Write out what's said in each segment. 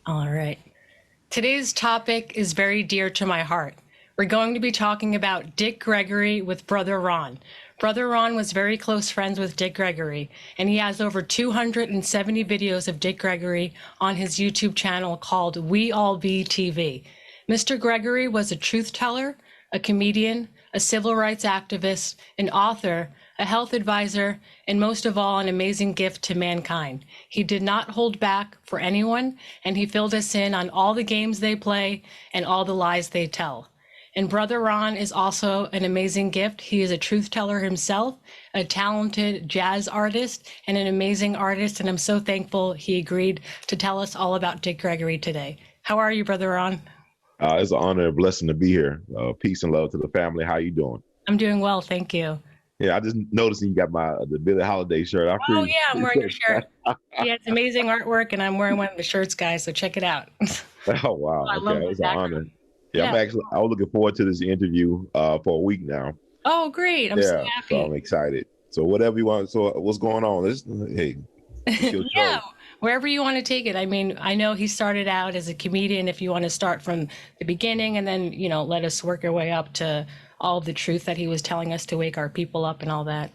All right. Today's topic is very dear to my heart. We're going to be talking about Dick Gregory with Brother Ron. Brother Ron was very close friends with Dick Gregory, and he has over 270 videos of Dick Gregory on his YouTube channel called We All Be TV. Mr. Gregory was a truth teller, a comedian, a civil rights activist, an author, a health advisor, and most of all, an amazing gift to mankind. He did not hold back for anyone, and he filled us in on all the games they play and all the lies they tell. And Brother Ron is also an amazing gift. He is a truth teller himself, a talented jazz artist, and an amazing artist. And I'm so thankful he agreed to tell us all about Dick Gregory today. How are you, Brother Ron? It's an honor and blessing to be here. Peace and love to the family. How you doing? I'm doing well, thank you. Yeah, I just noticed you got the Billie Holiday shirt. Oh yeah, I'm wearing your shirt. Yeah, it's amazing artwork, and I'm wearing one of the shirts, guys. So check it out. Oh wow, I love okay, it's an honor. Yeah. I was looking forward to this interview for a week now. Oh great, I'm so happy. So I'm excited. So whatever you want. So what's going on? Hey, yeah, wherever you want to take it. I mean, I know he started out as a comedian. If you want to start from the beginning and then, let us work our way up to all of the truth that he was telling us to wake our people up and all that.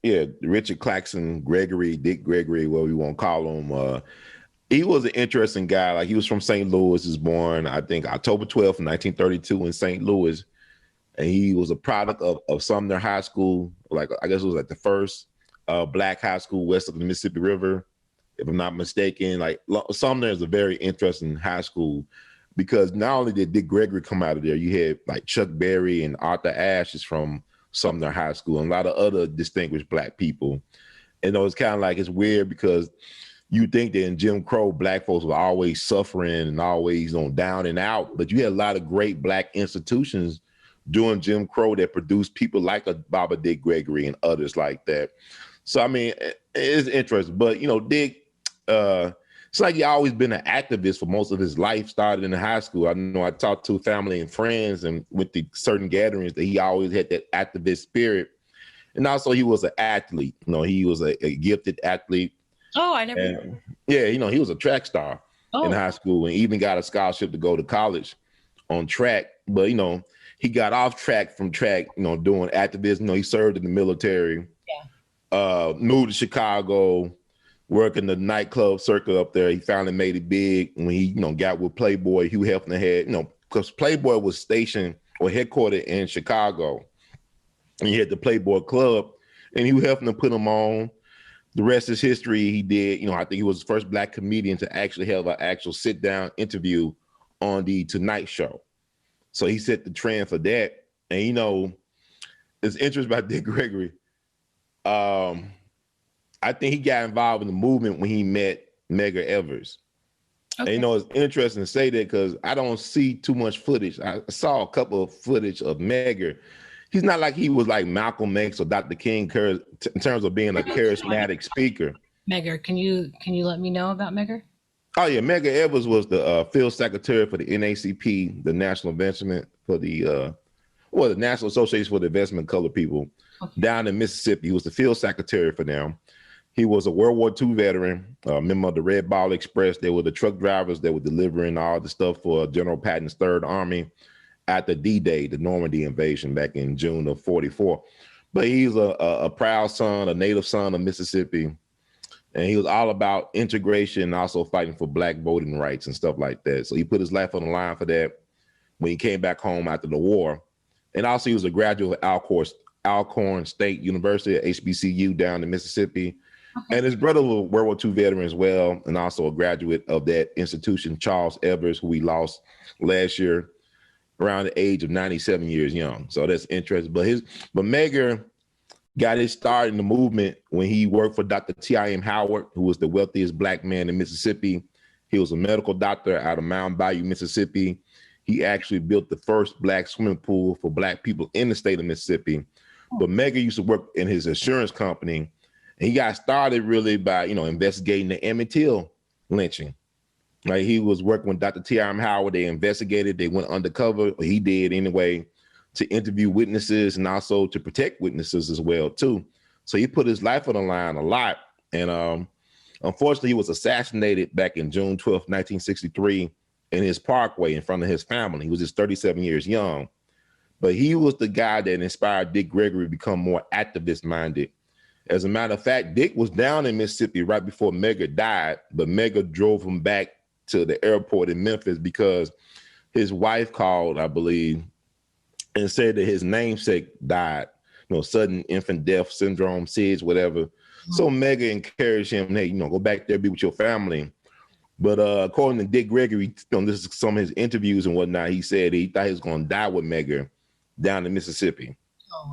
Richard Claxton Gregory, Dick Gregory, what we want to call him. He was an interesting guy. Like, he was from St. Louis. He was born, I think, October 12th, 1932 in St. Louis. And he was a product of Sumner High School. Like, I guess it was like the first black high school west of the Mississippi River, if I'm not mistaken. Like, Sumner is a very interesting high school because not only did Dick Gregory come out of there, you had like Chuck Berry and Arthur Ashe is from Sumner High School and a lot of other distinguished black people. And it was kind of like, it's weird because you think that in Jim Crow, black folks were always suffering and always down and out, but you had a lot of great black institutions during Jim Crow that produced people like a Baba Dick Gregory and others like that. So, I mean, it's interesting. But, Dick, it's like he always been an activist for most of his life, started in high school. I know I talked to family and friends and with the certain gatherings that he always had that activist spirit. And also he was an athlete. He was a gifted athlete. Oh, I never. Yeah, he was a track star in high school and even got a scholarship to go to college on track. But, he got off track from track, doing activism. He served in the military. Moved to Chicago, working the nightclub circuit up there. He finally made it big when he, got with Playboy. Hugh Hefner had, because Playboy was stationed or headquartered in Chicago. And he had the Playboy Club, and Hugh Hefner put him on. The rest is history. He did, I think he was the first black comedian to actually have an actual sit-down interview on the Tonight Show. So he set the trend for that. And, it's interesting about Dick Gregory. I think he got involved in the movement when he met Medgar Evers. Okay. And, it's interesting to say that because I don't see too much footage. I saw a couple of footage of Medgar. He's not like he was like Malcolm X or Dr. King in terms of being a charismatic speaker. Medgar, can you let me know about Medgar? Oh yeah, Medgar Evers was the field secretary for the NACP, the National Investment for the National Association for the Investment of Colored People down in Mississippi. He was the field secretary for them. He was a World War II veteran, a member of the Red Ball Express. They were the truck drivers that were delivering all the stuff for General Patton's Third Army after D-Day, the Normandy invasion back in June of 44. But he's a proud son, a native son of Mississippi. And he was all about integration and also fighting for black voting rights and stuff like that. So he put his life on the line for that when he came back home after the war. And also he was a graduate of Alcorn State University at HBCU down in Mississippi. Okay. And his brother was a World War II veteran as well, and also a graduate of that institution, Charles Evers, who we lost last year around the age of 97 years young. So that's interesting. But Medgar got his start in the movement when he worked for Dr. T.I.M. Howard, who was the wealthiest black man in Mississippi. He was a medical doctor out of Mound Bayou, Mississippi. He actually built the first black swimming pool for black people in the state of Mississippi. But Medgar used to work in his insurance company. And he got started really by, investigating the Emmett Till lynching. Like, he was working with Dr. T.I.M. Howard. They investigated, they went undercover, or he did anyway, to interview witnesses and also to protect witnesses as well, too. So he put his life on the line a lot. And Unfortunately, he was assassinated back in June 12th, 1963 in his parkway in front of his family. He was just 37 years young. But he was the guy that inspired Dick Gregory to become more activist-minded. As a matter of fact, Dick was down in Mississippi right before Medgar died, but Medgar drove him back to the airport in Memphis because his wife called, I believe, and said that his namesake died, sudden infant death syndrome, SIDS, whatever. So Medgar encouraged him, hey, go back there, be with your family. But according to Dick Gregory, this is some of his interviews and whatnot, he said he thought he was going to die with Medgar down in Mississippi.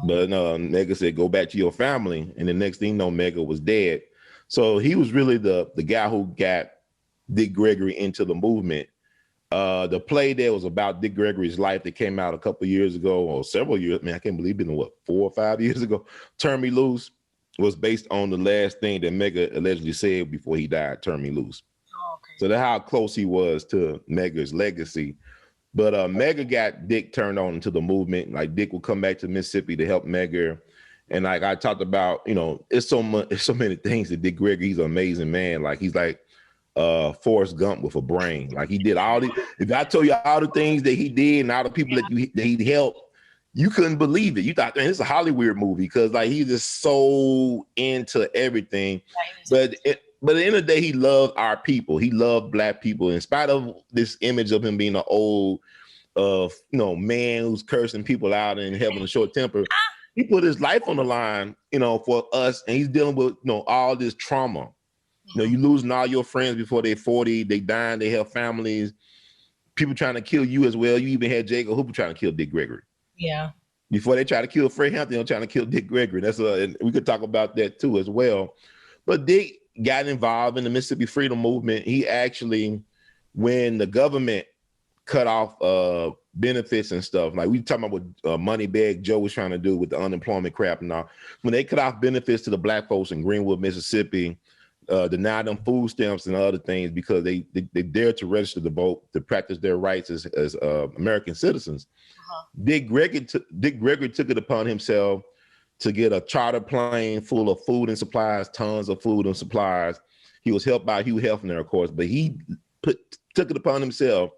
But Medgar said, go back to your family. And the next thing you know, Medgar was dead. So he was really the guy who got Dick Gregory into the movement. The play there was about Dick Gregory's life that came out a couple of years ago, or several years. I can't believe it's been, 4 or 5 years ago. Turn Me Loose was based on the last thing that Medgar allegedly said before he died, turn me loose. So that's how close he was to Medgar's legacy. But Medgar got Dick turned on into the movement. Like Dick would come back to Mississippi to help Medgar. And like I talked about, it's so many things that Dick Gregory, he's an amazing man. Like he's like Forrest Gump with a brain. Like he did all the, if I told you all the things that he did and all the people that he helped, you couldn't believe it. You thought, man, it's a Hollywood movie because like he's just so into everything. But at the end of the day, he loved our people. He loved Black people. In spite of this image of him being an old, man who's cursing people out and having a short temper, he put his life on the line, for us. And he's dealing with, all this trauma. You losing all your friends before they're 40, they dying, they have families, people trying to kill you as well. You even had Jacob Hooper trying to kill Dick Gregory. Yeah. Before they try to kill Fred Hampton, they're trying to kill Dick Gregory. And we could talk about that too as well. But Dick got involved in the Mississippi Freedom Movement. He actually, when the government cut off benefits and stuff, like we talking about what Moneybag Joe was trying to do with the unemployment crap and all, when they cut off benefits to the Black folks in Greenwood, Mississippi, denied them food stamps and other things because they dared to register to vote, to practice their rights as American citizens. Dick Gregory took it upon himself to get a charter plane full of food and supplies, tons of food and supplies. He was helped by Hugh Hefner, of course, but he took it upon himself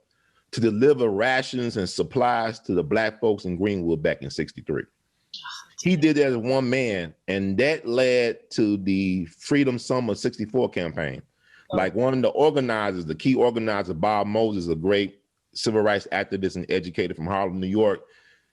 to deliver rations and supplies to the Black folks in Greenwood back in '63. He did that as one man, and that led to the Freedom Summer '64 campaign. Like one of the organizers, the key organizer, Bob Moses, a great civil rights activist and educator from Harlem, New York,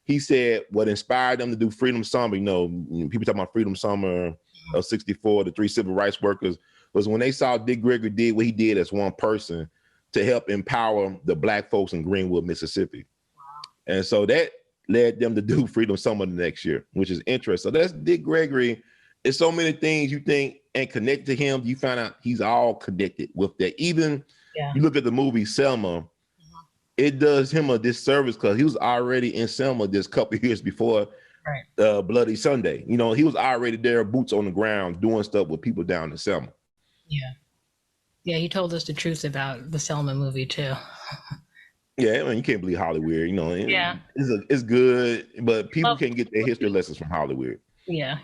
he said what inspired them to do Freedom Summer, people talk about Freedom Summer of '64, the 3 civil rights workers, was when they saw Dick Gregory did what he did as one person to help empower the Black folks in Greenwood, Mississippi. Wow. And so that led them to do Freedom Summer the next year, which is interesting. So that's Dick Gregory. It's so many things you think and connect to him. You find out he's all connected with that. Even you look at the movie Selma, it does him a disservice because he was already in Selma this couple of years before Bloody Sunday. He was already there, boots on the ground, doing stuff with people down in Selma. Yeah. Yeah, he told us the truth about the Selma movie too. Yeah, I mean, you can't believe Hollywood, it's good, but people can't get their history lessons from Hollywood. Yeah.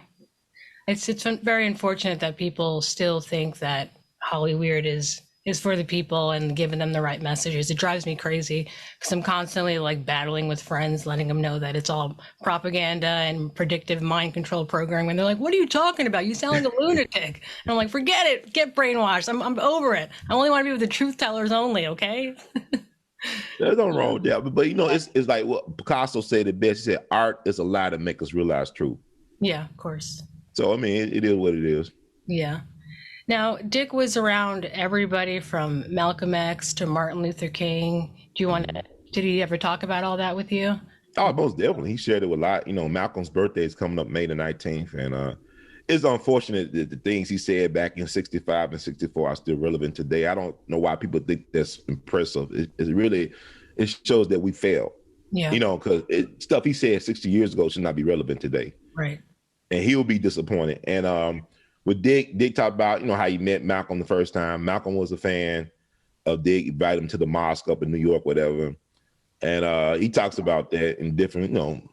It's very unfortunate that people still think that Hollywood is for the people and giving them the right messages. It drives me crazy because I'm constantly like battling with friends, letting them know that it's all propaganda and predictive mind control programming. And they're like, what are you talking about? You sound like a lunatic. And I'm like, forget it. Get brainwashed. I'm over it. I only want to be with the truth tellers only, okay? There's nothing wrong with that. But it's like what Picasso said it best. He said, art is a lie to make us realize truth. Yeah, of course. So, I mean, it is what it is. Yeah. Now, Dick was around everybody from Malcolm X to Martin Luther King. Did he ever talk about all that with you? Oh, most definitely. He shared it with a lot. Malcolm's birthday is coming up May the 19th. And it's unfortunate that the things he said back in '65 and '64 are still relevant today. I don't know why people think that's impressive. It shows that we failed. Yeah. Because stuff he said 60 years ago should not be relevant today. Right. And he'll be disappointed. And with Dick talked about, how he met Malcolm the first time. Malcolm was a fan of Dick, invited him to the mosque up in New York, whatever. And he talks about that in different,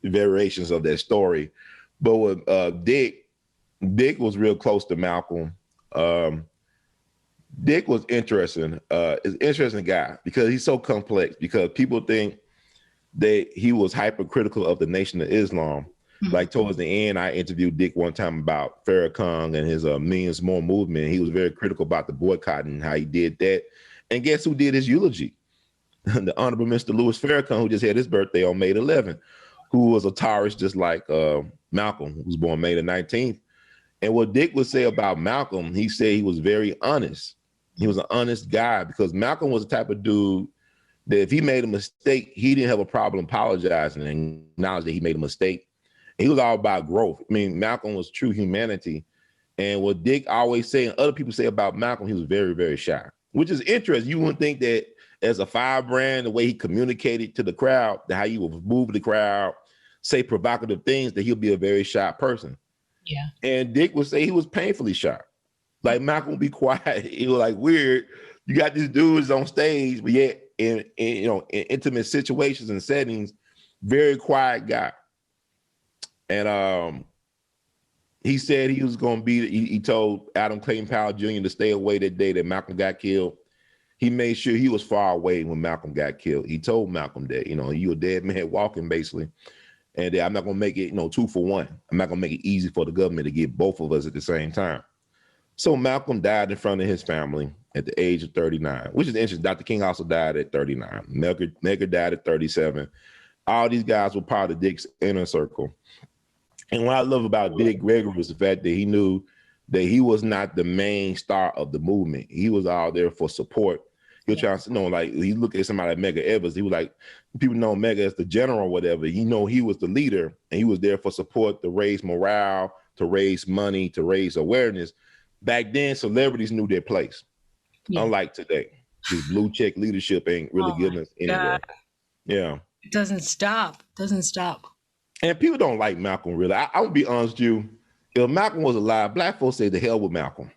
variations of that story. But with Dick was real close to Malcolm. Dick was interesting. Is an interesting guy because he's so complex. Because people think that he was hypercritical of the Nation of Islam. Like towards the end, I interviewed Dick one time about Farrakhan and his Millions More movement. He was very critical about the boycotting and how he did that. And guess who did his eulogy? The Honorable Mr. Louis Farrakhan, who just had his birthday on May 11th, who was a Taurus just like Malcolm, who was born May the 19th. And what Dick would say about Malcolm, he said he was very honest. He was an honest guy because Malcolm was the type of dude that if he made a mistake, he didn't have a problem apologizing and acknowledge that he made a mistake. He was all about growth. I mean, Malcolm was true humanity. And what Dick always say, and other people say about Malcolm, he was very, very shy, which is interesting. You wouldn't think that as a firebrand, the way he communicated to the crowd, how he would move the crowd, say provocative things, that he'll be a very shy person. Yeah. And Dick would say he was painfully shy. Like Malcolm would be quiet. He was like weird. You got these dudes on stage, but yet in intimate situations and settings, very quiet guy. And he said he was going to be, he told Adam Clayton Powell Jr. to stay away that day that Malcolm got killed. He made sure he was far away when Malcolm got killed. He told Malcolm that, you're a dead man walking, basically. And I'm not going to make it, 2 for 1. I'm not going to make it easy for the government to get both of us at the same time. So Malcolm died in front of his family at the age of 39, which is interesting. Dr. King also died at 39. Medgar died at 37. All these guys were part of Dick's inner circle. And what I love about Dick Gregory was the fact that he knew that he was not the main star of the movement. He was out there for support. He was trying to like he looked at somebody like Medgar Evers. He was like, people know Medgar as the general or whatever. He was the leader and he was there for support, to raise morale, to raise money, to raise awareness. Back then, celebrities knew their place. Yeah. Unlike today. This blue check leadership ain't really giving us anywhere. Yeah. It doesn't stop. And people don't like Malcolm, really. I would be honest with you. If Malcolm was alive, black folks say the hell with Malcolm.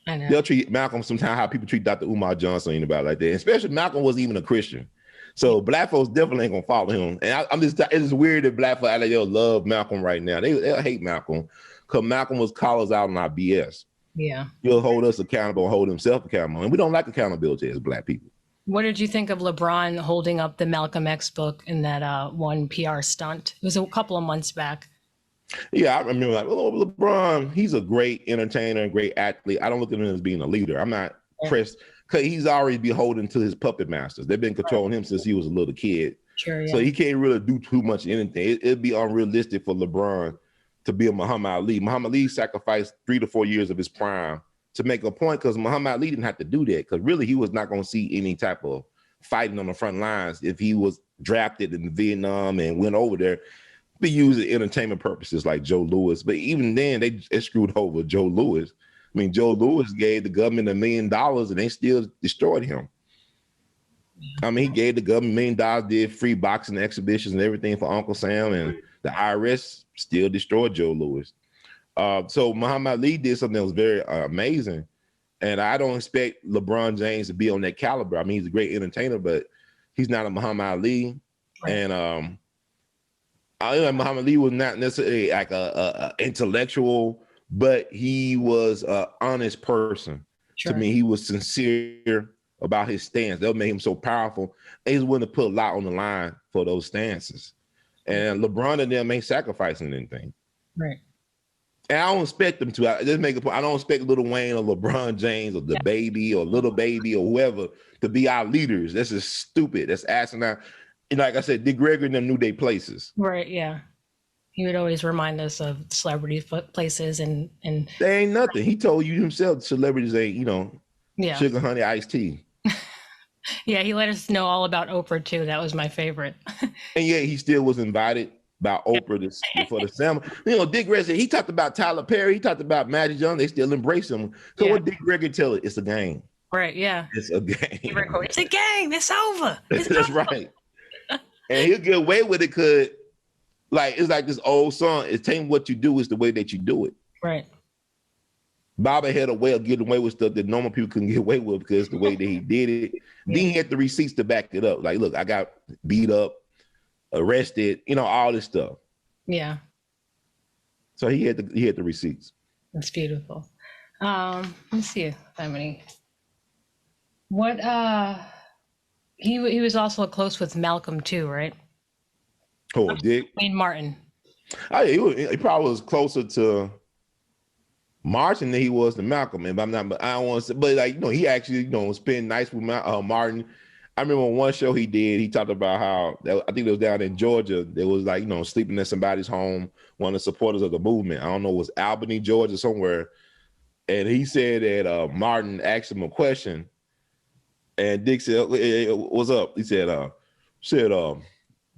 I know. They'll treat Malcolm sometimes how people treat Dr. Umar Johnson or anybody like that. And especially Malcolm wasn't even a Christian. So black folks definitely ain't going to follow him. And it's weird that black folks out there love Malcolm right now. They'll hate Malcolm because Malcolm was call us out on our BS. Yeah. He'll hold us accountable, hold himself accountable. And we don't like accountability as black people. What did you think of LeBron holding up the Malcolm X book in that one PR stunt? It was a couple of months back. Yeah, I remember LeBron, he's a great entertainer, great athlete. I don't look at him as being a leader. I'm not pressed because he's already beholden to his puppet masters. They've been controlling him since he was a little kid. Sure, yeah. So he can't really do too much anything. It'd be unrealistic for LeBron to be a Muhammad Ali. Muhammad Ali sacrificed 3 to 4 years of his prime to make a point because Muhammad Ali didn't have to do that because really he was not going to see any type of fighting on the front lines if he was drafted in Vietnam and went over there. Be used for entertainment purposes like Joe Louis. But even then, they screwed over Joe Louis. I mean, Joe Louis gave the government $1 million and they still destroyed him. I mean, he gave the government $1 million, did free boxing exhibitions and everything for Uncle Sam, and the IRS still destroyed Joe Louis. So Muhammad Ali did something that was very amazing. And I don't expect LeBron James to be on that caliber. I mean, he's a great entertainer, but he's not a Muhammad Ali. Right. And Muhammad Ali was not necessarily like a intellectual, but he was an honest person. Sure. To me, he was sincere about his stance. That made him so powerful. And he's willing to put a lot on the line for those stances. And LeBron and them ain't sacrificing anything. Right. And I don't expect them to. I just make a point. I don't expect Lil Wayne or LeBron James or the baby or Little Baby or whoever to be our leaders. That's just stupid. That's asinine. And like I said, Dick Gregory and them knew their places. Right, yeah. He would always remind us of celebrity places and they ain't nothing. He told you himself celebrities ain't, sugar, honey, iced tea. Yeah, he let us know all about Oprah too. That was my favorite. And yet he still was invited by Oprah for the ceremony. Dick Gregory, he talked about Tyler Perry, he talked about Magic Johnson, they still embrace him. So what Dick Gregory tell it? It's a game. Right, yeah. It's a game. It's a game. It's over. That's right. And he'll get away with it because it's like this old song. It's telling what you do is the way that you do it. Right. Bobby had a way of getting away with stuff that normal people couldn't get away with because the way that he did it. Then he had the receipts to back it up. Like, look, I got beat up, arrested, all this stuff. Yeah. So he had the receipts. That's beautiful. Let's see how many. What he was also close with Malcolm too, right? Oh, Dick. Wayne Martin. Oh, yeah, he probably was closer to Martin than he was to Malcolm. And I'm not, but I don't want to say, but like, he actually, spent nights with Martin. I remember one show he did, he talked about how, I think it was down in Georgia, there was like, sleeping at somebody's home, one of the supporters of the movement. I don't know, it was Albany, Georgia, somewhere. And he said that Martin asked him a question. And Dick said, hey, what's up? He said,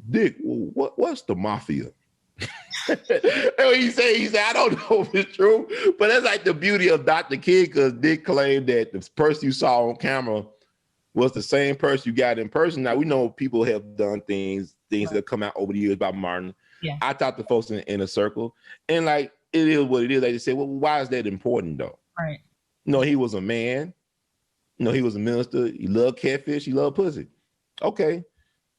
Dick, what's the mafia? And he said, I don't know if it's true, but that's like the beauty of Dr. King, because Dick claimed that the person you saw on camera was the same person you got in person. Now, we know people have done things right. That come out over the years about Martin. Yeah. I talked to folks in the inner circle, and like, it is what it is. They just say, well, why is that important though? Right. He was a man. He was a minister. He loved catfish. He loved pussy. Okay.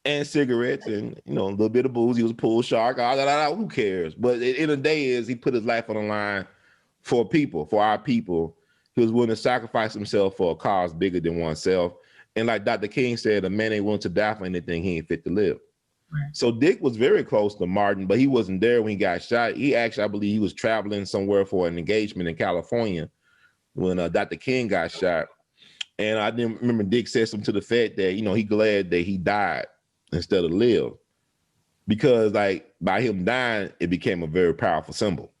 And cigarettes and, a little bit of booze. He was a pool shark. Who cares? But at the end of the day he put his life on the line for people, for our people. He was willing to sacrifice himself for a cause bigger than oneself. And like Dr. King said, a man ain't willing to die for anything he ain't fit to live. Right. So Dick was very close to Martin, but he wasn't there when he got shot. He actually, I believe he was traveling somewhere for an engagement in California when Dr. King got shot. And I didn't remember Dick said something to the fact that, he glad that he died instead of live, because like by him dying, it became a very powerful symbol.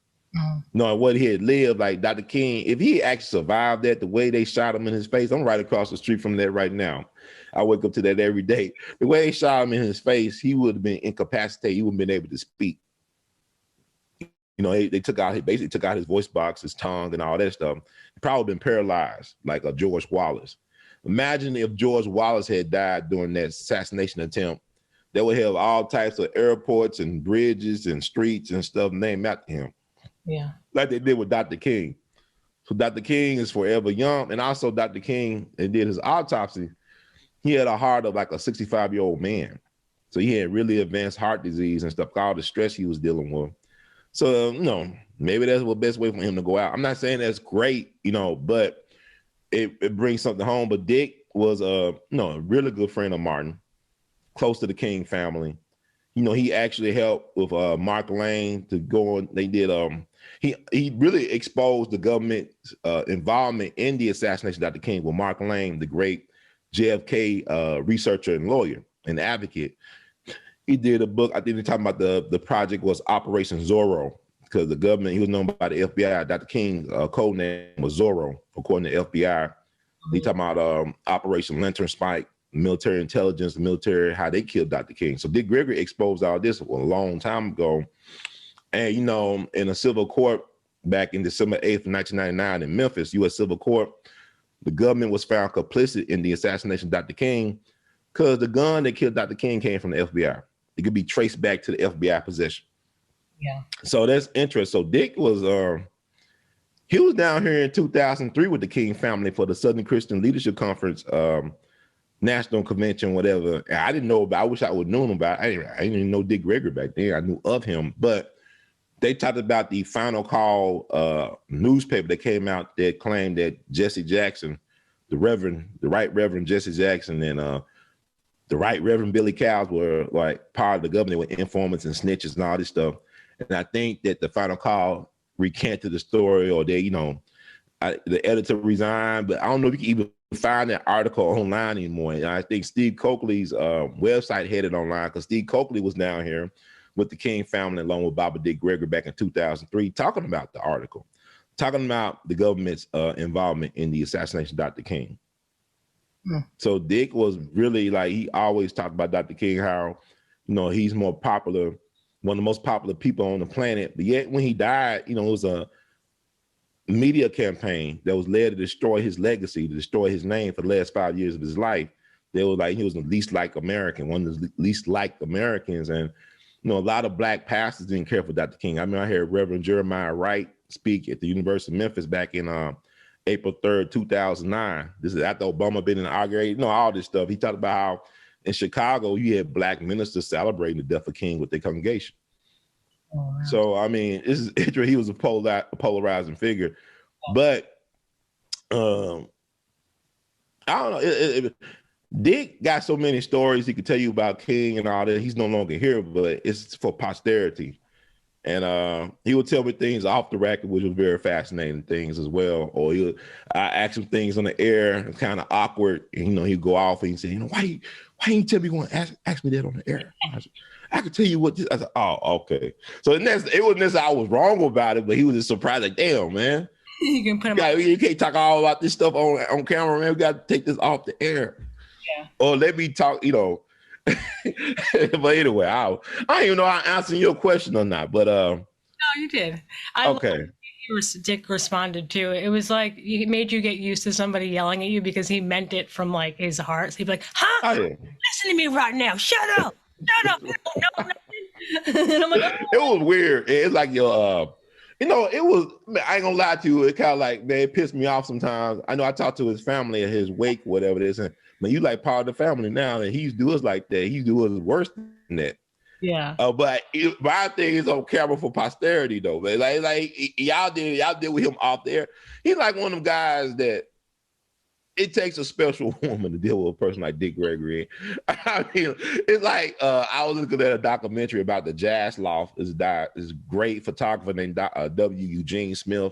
Knowing what he had lived, like Dr. King, if he actually survived that, the way they shot him in his face, I'm right across the street from that right now. I wake up to that every day. The way they shot him in his face, he would have been incapacitated. He wouldn't have been able to speak. They basically took out his voice box, his tongue, and all that stuff. He'd probably been paralyzed like a George Wallace. Imagine if George Wallace had died during that assassination attempt. They would have all types of airports and bridges and streets and stuff named after him. Yeah. Like they did with Dr. King. So Dr. King is forever young. And also Dr. King, they did his autopsy. He had a heart of like a 65-year-old man. So he had really advanced heart disease and stuff, all the stress he was dealing with. So, maybe that's the best way for him to go out. I'm not saying that's great, but it brings something home. But Dick was a really good friend of Martin, close to the King family. He actually helped with Mark Lane to go on. They did he really exposed the government's involvement in the assassination of Dr. King with Mark Lane, the great JFK researcher and lawyer and advocate. He did a book. I think they're talking about the project was Operation Zorro, because the government, he was known by the FBI. Dr. King's code name was Zorro, according to FBI. They talking about Operation Lantern Spike, military intelligence, the military, how they killed Dr. King. So Dick Gregory exposed all this a long time ago. And, in a civil court back in December 8th, 1999 in Memphis, U.S. Civil Court, the government was found complicit in the assassination of Dr. King because the gun that killed Dr. King came from the FBI. It could be traced back to the FBI possession. Yeah. So that's interesting. So Dick was he was down here in 2003 with the King family for the Southern Christian Leadership Conference national convention, whatever. And I didn't know about. I wish I would have known about. I didn't even know Dick Gregory back then. I knew of him, but they talked about the Final Call newspaper that came out that claimed that Jesse Jackson, the Right Reverend Jesse Jackson, and the Right Reverend Billy Cowles were like part of the government with informants and snitches and all this stuff. And I think that the Final Call recanted the story, or they, the editor resigned, but I don't know if you can even find that article online anymore. And I think Steve Coakley's website had it online, because Steve Coakley was down here with the King family along with Baba Dick Gregory back in 2003, talking about the article, talking about the government's involvement in the assassination of Dr. King. So Dick was really like, he always talked about Dr. King, how, he's more popular, one of the most popular people on the planet. But yet when he died, it was a media campaign that was led to destroy his legacy, to destroy his name for the last 5 years of his life. They were like, he was the least liked American, one of the least liked Americans. And, a lot of Black pastors didn't care for Dr. King. I mean, I heard Reverend Jeremiah Wright speak at the University of Memphis back in April 3rd, 2009. This is after Obama been inaugurated, all this stuff. He talked about how in Chicago, you had Black ministers celebrating the death of King with their congregation. Oh, wow. So, I mean, this is interesting. He was a polarizing figure. But I I don't know. Dick got so many stories he could tell you about King and all that. He's no longer here, but it's for posterity. And he would tell me things off the record, which was very fascinating things as well. Or I ask him things on the air, kind of awkward. And, he'd go off and he'd say, why you tell me you want to ask me that on the air? I could tell you what this. I said, oh, okay. So it wasn't necessarily I was wrong about it, but he was just surprised, like, damn, man. You can put him you can't talk all about this stuff on camera, man. We got to take this off the air. Yeah. Or let me talk, But anyway, I don't even know I'm answering your question or not, but no, you did. Okay. Dick responded to it. It was like he made you get used to somebody yelling at you because he meant it from like his heart. So he'd be like, "Huh? Oh, yeah. Listen to me right now. Shut up. Shut up. No. And I'm like, oh. It was weird. It's like your it was, I ain't gonna lie to you, it kind of like, man, it pissed me off sometimes. I know I talked to his family at his wake, whatever it is, and man, you like part of the family now, and he's do us like that. He's do us worse than that. Yeah. But my thing is on camera for posterity though, man. Like y'all did with him off there. He's like one of them guys that it takes a special woman to deal with a person like Dick Gregory. I mean, it's like I was looking at a documentary about the Jazz Loft. This great photographer named W. Eugene Smith,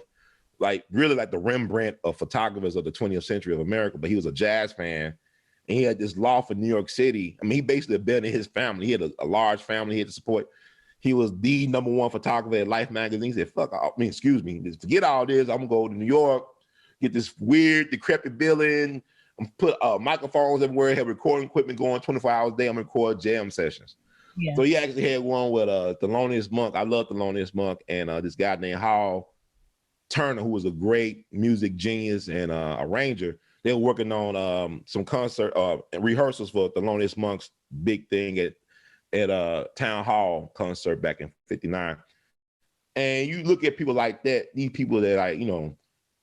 like really like the Rembrandt of photographers of the 20th century of America. But he was a jazz fan. And he had this loft in New York City. I mean, he basically abandoned his family. He had a large family he had to support. He was the #1 photographer at Life magazine. He said, excuse me, forget all this. I'm gonna go to New York, get this weird, decrepit building, put microphones everywhere, have recording equipment going 24 hours a day. I'm gonna record jam sessions. Yeah. So he actually had one with Thelonious Monk. I love Thelonious Monk, and this guy named Hal Turner, who was a great music genius and arranger. They were working on some concert rehearsals for Thelonious Monk's big thing at Town Hall concert back in '59. And you look at people like that, these people that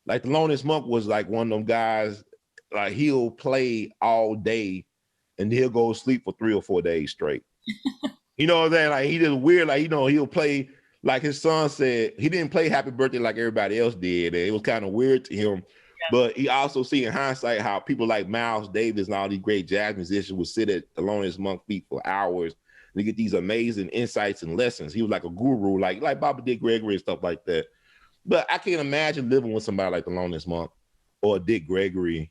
like Thelonious Monk was like one of them guys, like he'll play all day and he'll go to sleep for 3 or 4 days straight. You know what I'm saying? Like he just weird, like, he'll play, like his son said, he didn't play Happy Birthday like everybody else did. And it was kind of weird to him. But he also see in hindsight how people like Miles Davis and all these great jazz musicians would sit at Thelonious Monk's feet for hours to get these amazing insights and lessons. He was like a guru, like Bobby Dick Gregory and stuff like that. But I can't imagine living with somebody like Thelonious Monk or Dick Gregory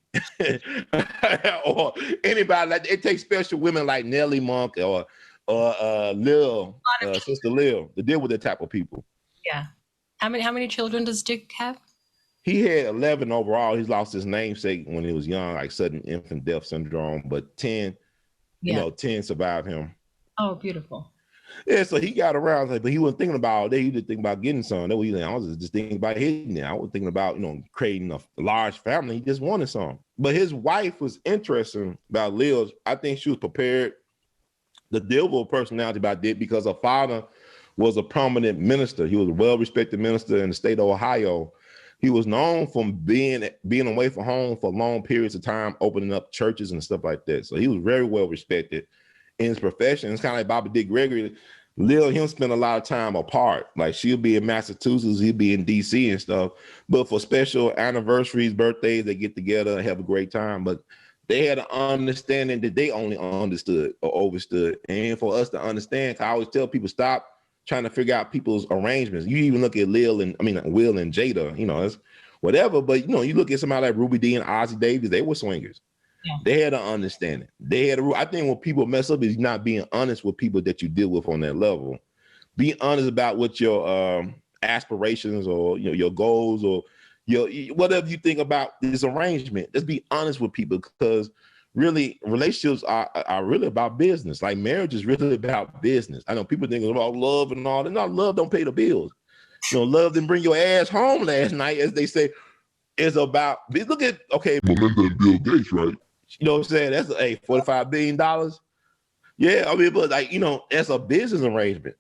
or anybody like that. It takes special women like Nellie Monk or Lil, Sister Lil to deal with that type of people. Yeah. How many children does Dick have? He had 11 overall. He's lost his namesake when he was young, like sudden infant death syndrome, but 10, 10 survived him. Oh, beautiful. Yeah, so he got around, but he wasn't thinking about all day. He was thinking about getting some. I was just thinking about hitting it. I was thinking about, creating a large family. He just wanted some. But his wife was interesting about Lil. I think she was prepared to deal with a personality about Dick because her father was a prominent minister. He was a well-respected minister in the state of Ohio. He was known for being away from home for long periods of time, opening up churches and stuff like that. So he was very well respected in his profession. It's kind of like Bobby Dick Gregory. Lil and him spent a lot of time apart. Like she'll be in Massachusetts, he'll be in DC and stuff. But for special anniversaries, birthdays, they get together and have a great time. But they had an understanding that they only understood or overstood. And for us to understand, I always tell people, stop trying to figure out people's arrangements. You even look at Will and Jada, it's whatever. But, you look at somebody like Ruby Dee and Ozzie Davis, they were swingers. Yeah. They had an understanding. I think when people mess up is not being honest with people that you deal with on that level. Be honest about what your aspirations or, your goals or your whatever you think about this arrangement. Just be honest with people because really, relationships are really about business. Like marriage is really about business. I know people think about love and all that. No, love don't pay the bills. Love didn't bring your ass home last night, as they say. It's about, look at, okay, Melinda and Bill Gates, right? You know what I'm saying? That's $45 billion. Yeah, I mean, but that's a business arrangement.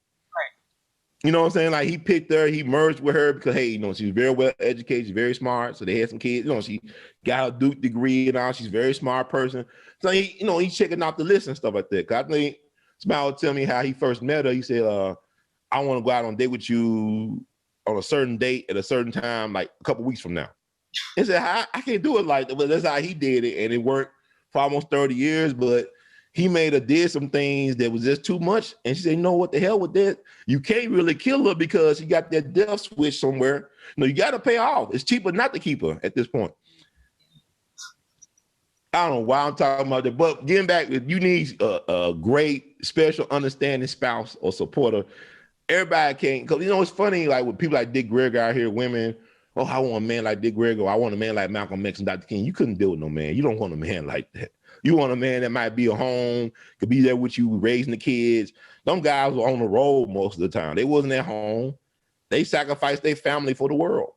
You know what I'm saying? Like he picked her, he merged with her because, hey, she's very well educated, she's very smart. So they had some kids, she got her Duke degree and all. She's a very smart person. So he's checking out the list and stuff like that. Cause I think somebody would tell me how he first met her. He said, I want to go out on a date with you on a certain date at a certain time, like a couple weeks from now. He said, I can't do it like that. But that's how he did it. And it worked for almost 30 years. But he did some things that was just too much. And she said, no, what the hell with that? You can't really kill her because she got that death switch somewhere. No, you got to pay off. It's cheaper not to keep her at this point. I don't know why I'm talking about that, but getting back, you need a great, special, understanding spouse or supporter. Everybody can't, because it's funny, like with people like Dick Gregory out here, women, oh, I want a man like Dick Gregory, I want a man like Malcolm X and Dr. King. You couldn't deal with no man. You don't want a man like that. You want a man that might be at home, could be there with you, raising the kids. Them guys were on the road most of the time. They wasn't at home. They sacrificed their family for the world.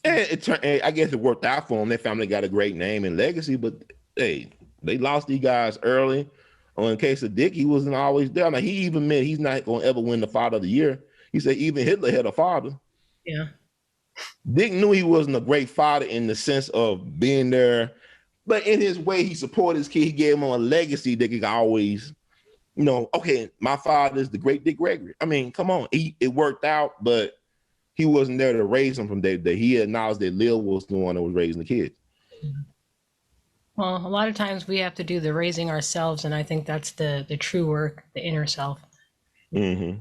And I guess it worked out for them. Their family got a great name and legacy, but hey, they lost these guys early. Or in case of Dick, he wasn't always there. Now, he even admitted he's not going to ever win the Father of the Year. He said even Hitler had a father. Yeah. Dick knew he wasn't a great father in the sense of being there, but in his way, he supported his kid. He gave him a legacy that he could always, okay, my father is the great Dick Gregory. I mean, come on. It worked out, but he wasn't there to raise him from day to day. He acknowledged that Lil was the one that was raising the kids. Well, a lot of times we have to do the raising ourselves, and I think that's the true work, the inner self. Mm-hmm.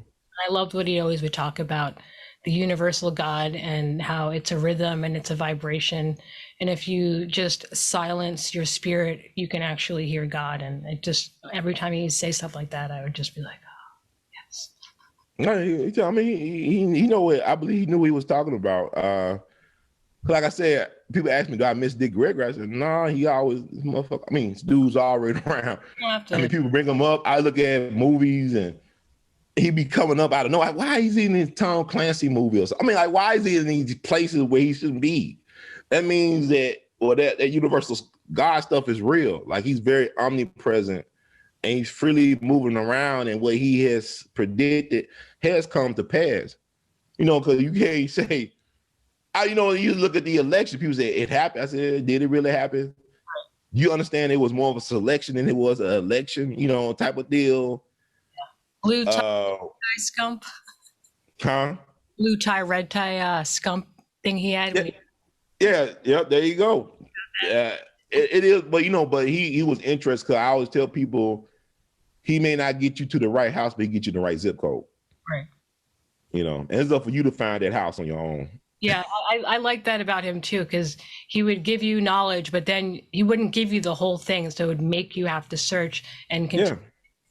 I loved what he always would talk about, the universal God and how it's a rhythm and it's a vibration. And if you just silence your spirit, you can actually hear God. And it just, every time he say stuff like that, I would just be like, oh, yes. No, I mean, he know what I believe he knew what he was talking about. Like I said, people ask me, do I miss Dick Gregory? I said, nah, he always, motherfucker. I mean, dude's alreys around. I mean, people bring him up. I look at movies and he be coming up out of nowhere. Why is he in this Tom Clancy movie or something? I mean, like, why is he in these places where he shouldn't be? That means that universal God stuff is real. Like, he's very omnipresent and he's freely moving around, and what he has predicted has come to pass. Because you can't say, you look at the election, people say it happened. I said, did it really happen? You understand it was more of a selection than it was an election, type of deal. Blue tie, scump. Huh? Blue tie, red tie, scump thing he had. Yeah, there you go. It is, but he was interested, because I always tell people he may not get you to the right house, but he get you the right zip code. Right. And it's up for you to find that house on your own. Yeah, I like that about him too, because he would give you knowledge, but then he wouldn't give you the whole thing. So it would make you have to search and continue to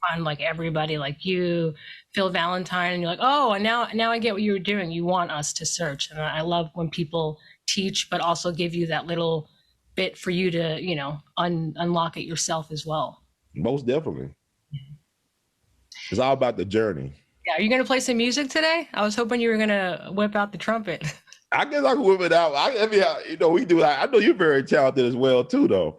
find like everybody, like you, Phil Valentine, and you're like, oh, and now I get what you were doing. You want us to search. And I love when people teach, but also give you that little bit for you to, unlock it yourself as well. Most definitely. It's all about the journey. Yeah, are you going to play some music today? I was hoping you were going to whip out the trumpet. I guess I can whip it out. We do. I know you're very talented as well too, though.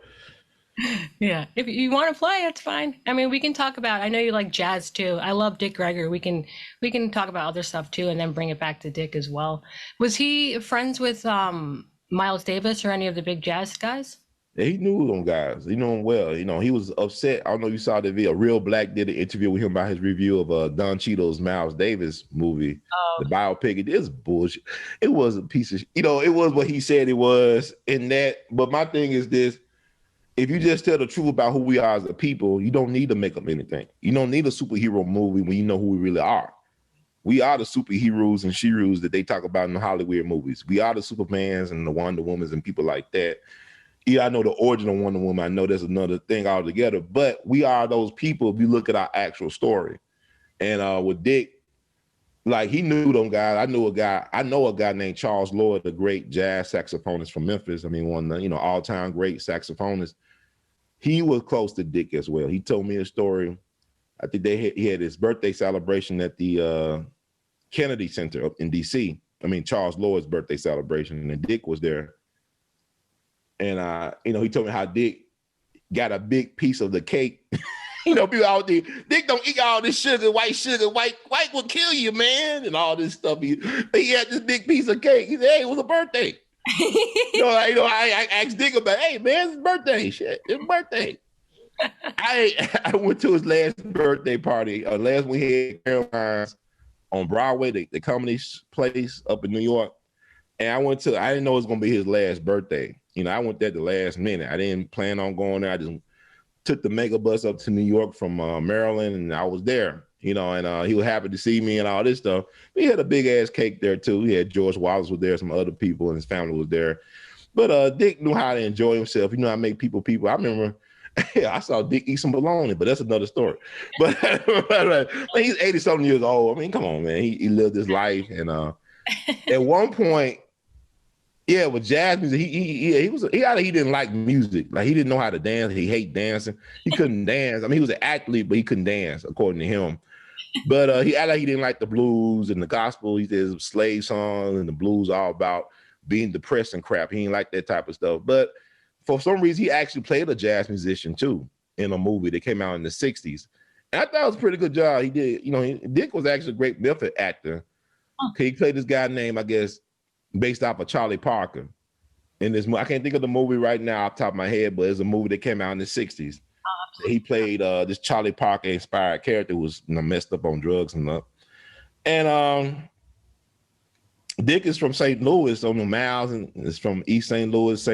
Yeah, if you want to play, it's fine. I mean, we can talk about. I know you like jazz too. I love Dick Gregory. We can talk about other stuff too, and then bring it back to Dick as well. Was he friends with Miles Davis or any of the big jazz guys? Yeah, he knew them guys. He knew them well. He was upset. I don't know if you saw the video. Real Black did an interview with him about his review of Don Cheadle's Miles Davis movie, the biopic. It is bullshit. It was a piece of, it was what he said it was in that. But my thing is this: if you just tell the truth about who we are as a people, you don't need to make up anything. You don't need a superhero movie when you know who we really are. We are the superheroes and sheroes that they talk about in the Hollywood movies. We are the Supermans and the Wonder Womans and people like that. Yeah, I know the origin of Wonder Woman. I know that's another thing altogether, but we are those people if you look at our actual story. And with Dick, like, he knew them guys. I know a guy named Charles Lloyd, the great jazz saxophonist from Memphis. I mean, one of the, all-time great saxophonist. He was close to Dick as well. He told me a story. I think he had his birthday celebration at the Kennedy Center up in DC. I mean, Charles Lloyd's birthday celebration, and then Dick was there. And, he told me how Dick got a big piece of the cake. People out there, Dick don't eat all this sugar. White will kill you, man, and all this stuff. He had this big piece of cake. He said, hey, it was a birthday. I asked Dick about, hey, man, it's his birthday. Shit, it's birthday. I went to his last birthday party. Last one he had Caroline's on Broadway, the comedy place up in New York. And I didn't know it was gonna be his last birthday. You know, I went there at the last minute. I didn't plan on going there. I just took the mega bus up to New York from Maryland, and I was there. You know, and he was happy to see me and all this stuff. He had a big ass cake there too. He had George Wallace was there, some other people, and his family was there. But Dick knew how to enjoy himself. You know, I make people. I remember I saw Dick eat some bologna, but that's another story. But he's 80-something years old. I mean, come on, man. He lived his life. And at one point, yeah, with jazz music, he didn't like music. Like, he didn't know how to dance. He hated dancing. He couldn't dance. I mean, he was an athlete, but he couldn't dance, according to him. But he acted like he didn't like the blues and the gospel. He did slave songs and the blues all about being depressed and crap. He didn't like that type of stuff. But for some reason, he actually played a jazz musician too in a movie that came out in the 60s. And I thought it was a pretty good job. He did, you know, Dick was actually a great method actor. He played this guy named, I guess, based off of Charlie Parker. In this, I can't think of the movie right now off the top of my head, but it's a movie that came out in the 60s. He played this Charlie Parker inspired character who was, you know, messed up on drugs and stuff. And Dick is from St. Louis on the Miles, and is from East St. Louis,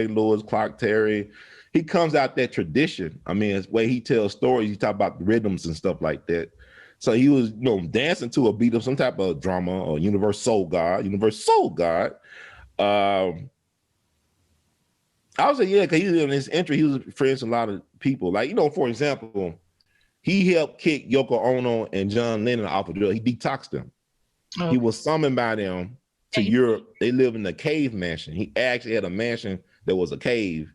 Clark Terry. He comes out that tradition. I mean, it's the way he tells stories. He talk about the rhythms and stuff like that. So he was, you know, dancing to a beat of some type of drama or universal soul god. I would say, yeah, because he was in his entry, he was friends with a lot of people. Like, you know, for example, he helped kick Yoko Ono and John Lennon off of drugs. He detoxed them. Okay. He was summoned by them to Europe. They live in a cave mansion. He actually had a mansion that was a cave.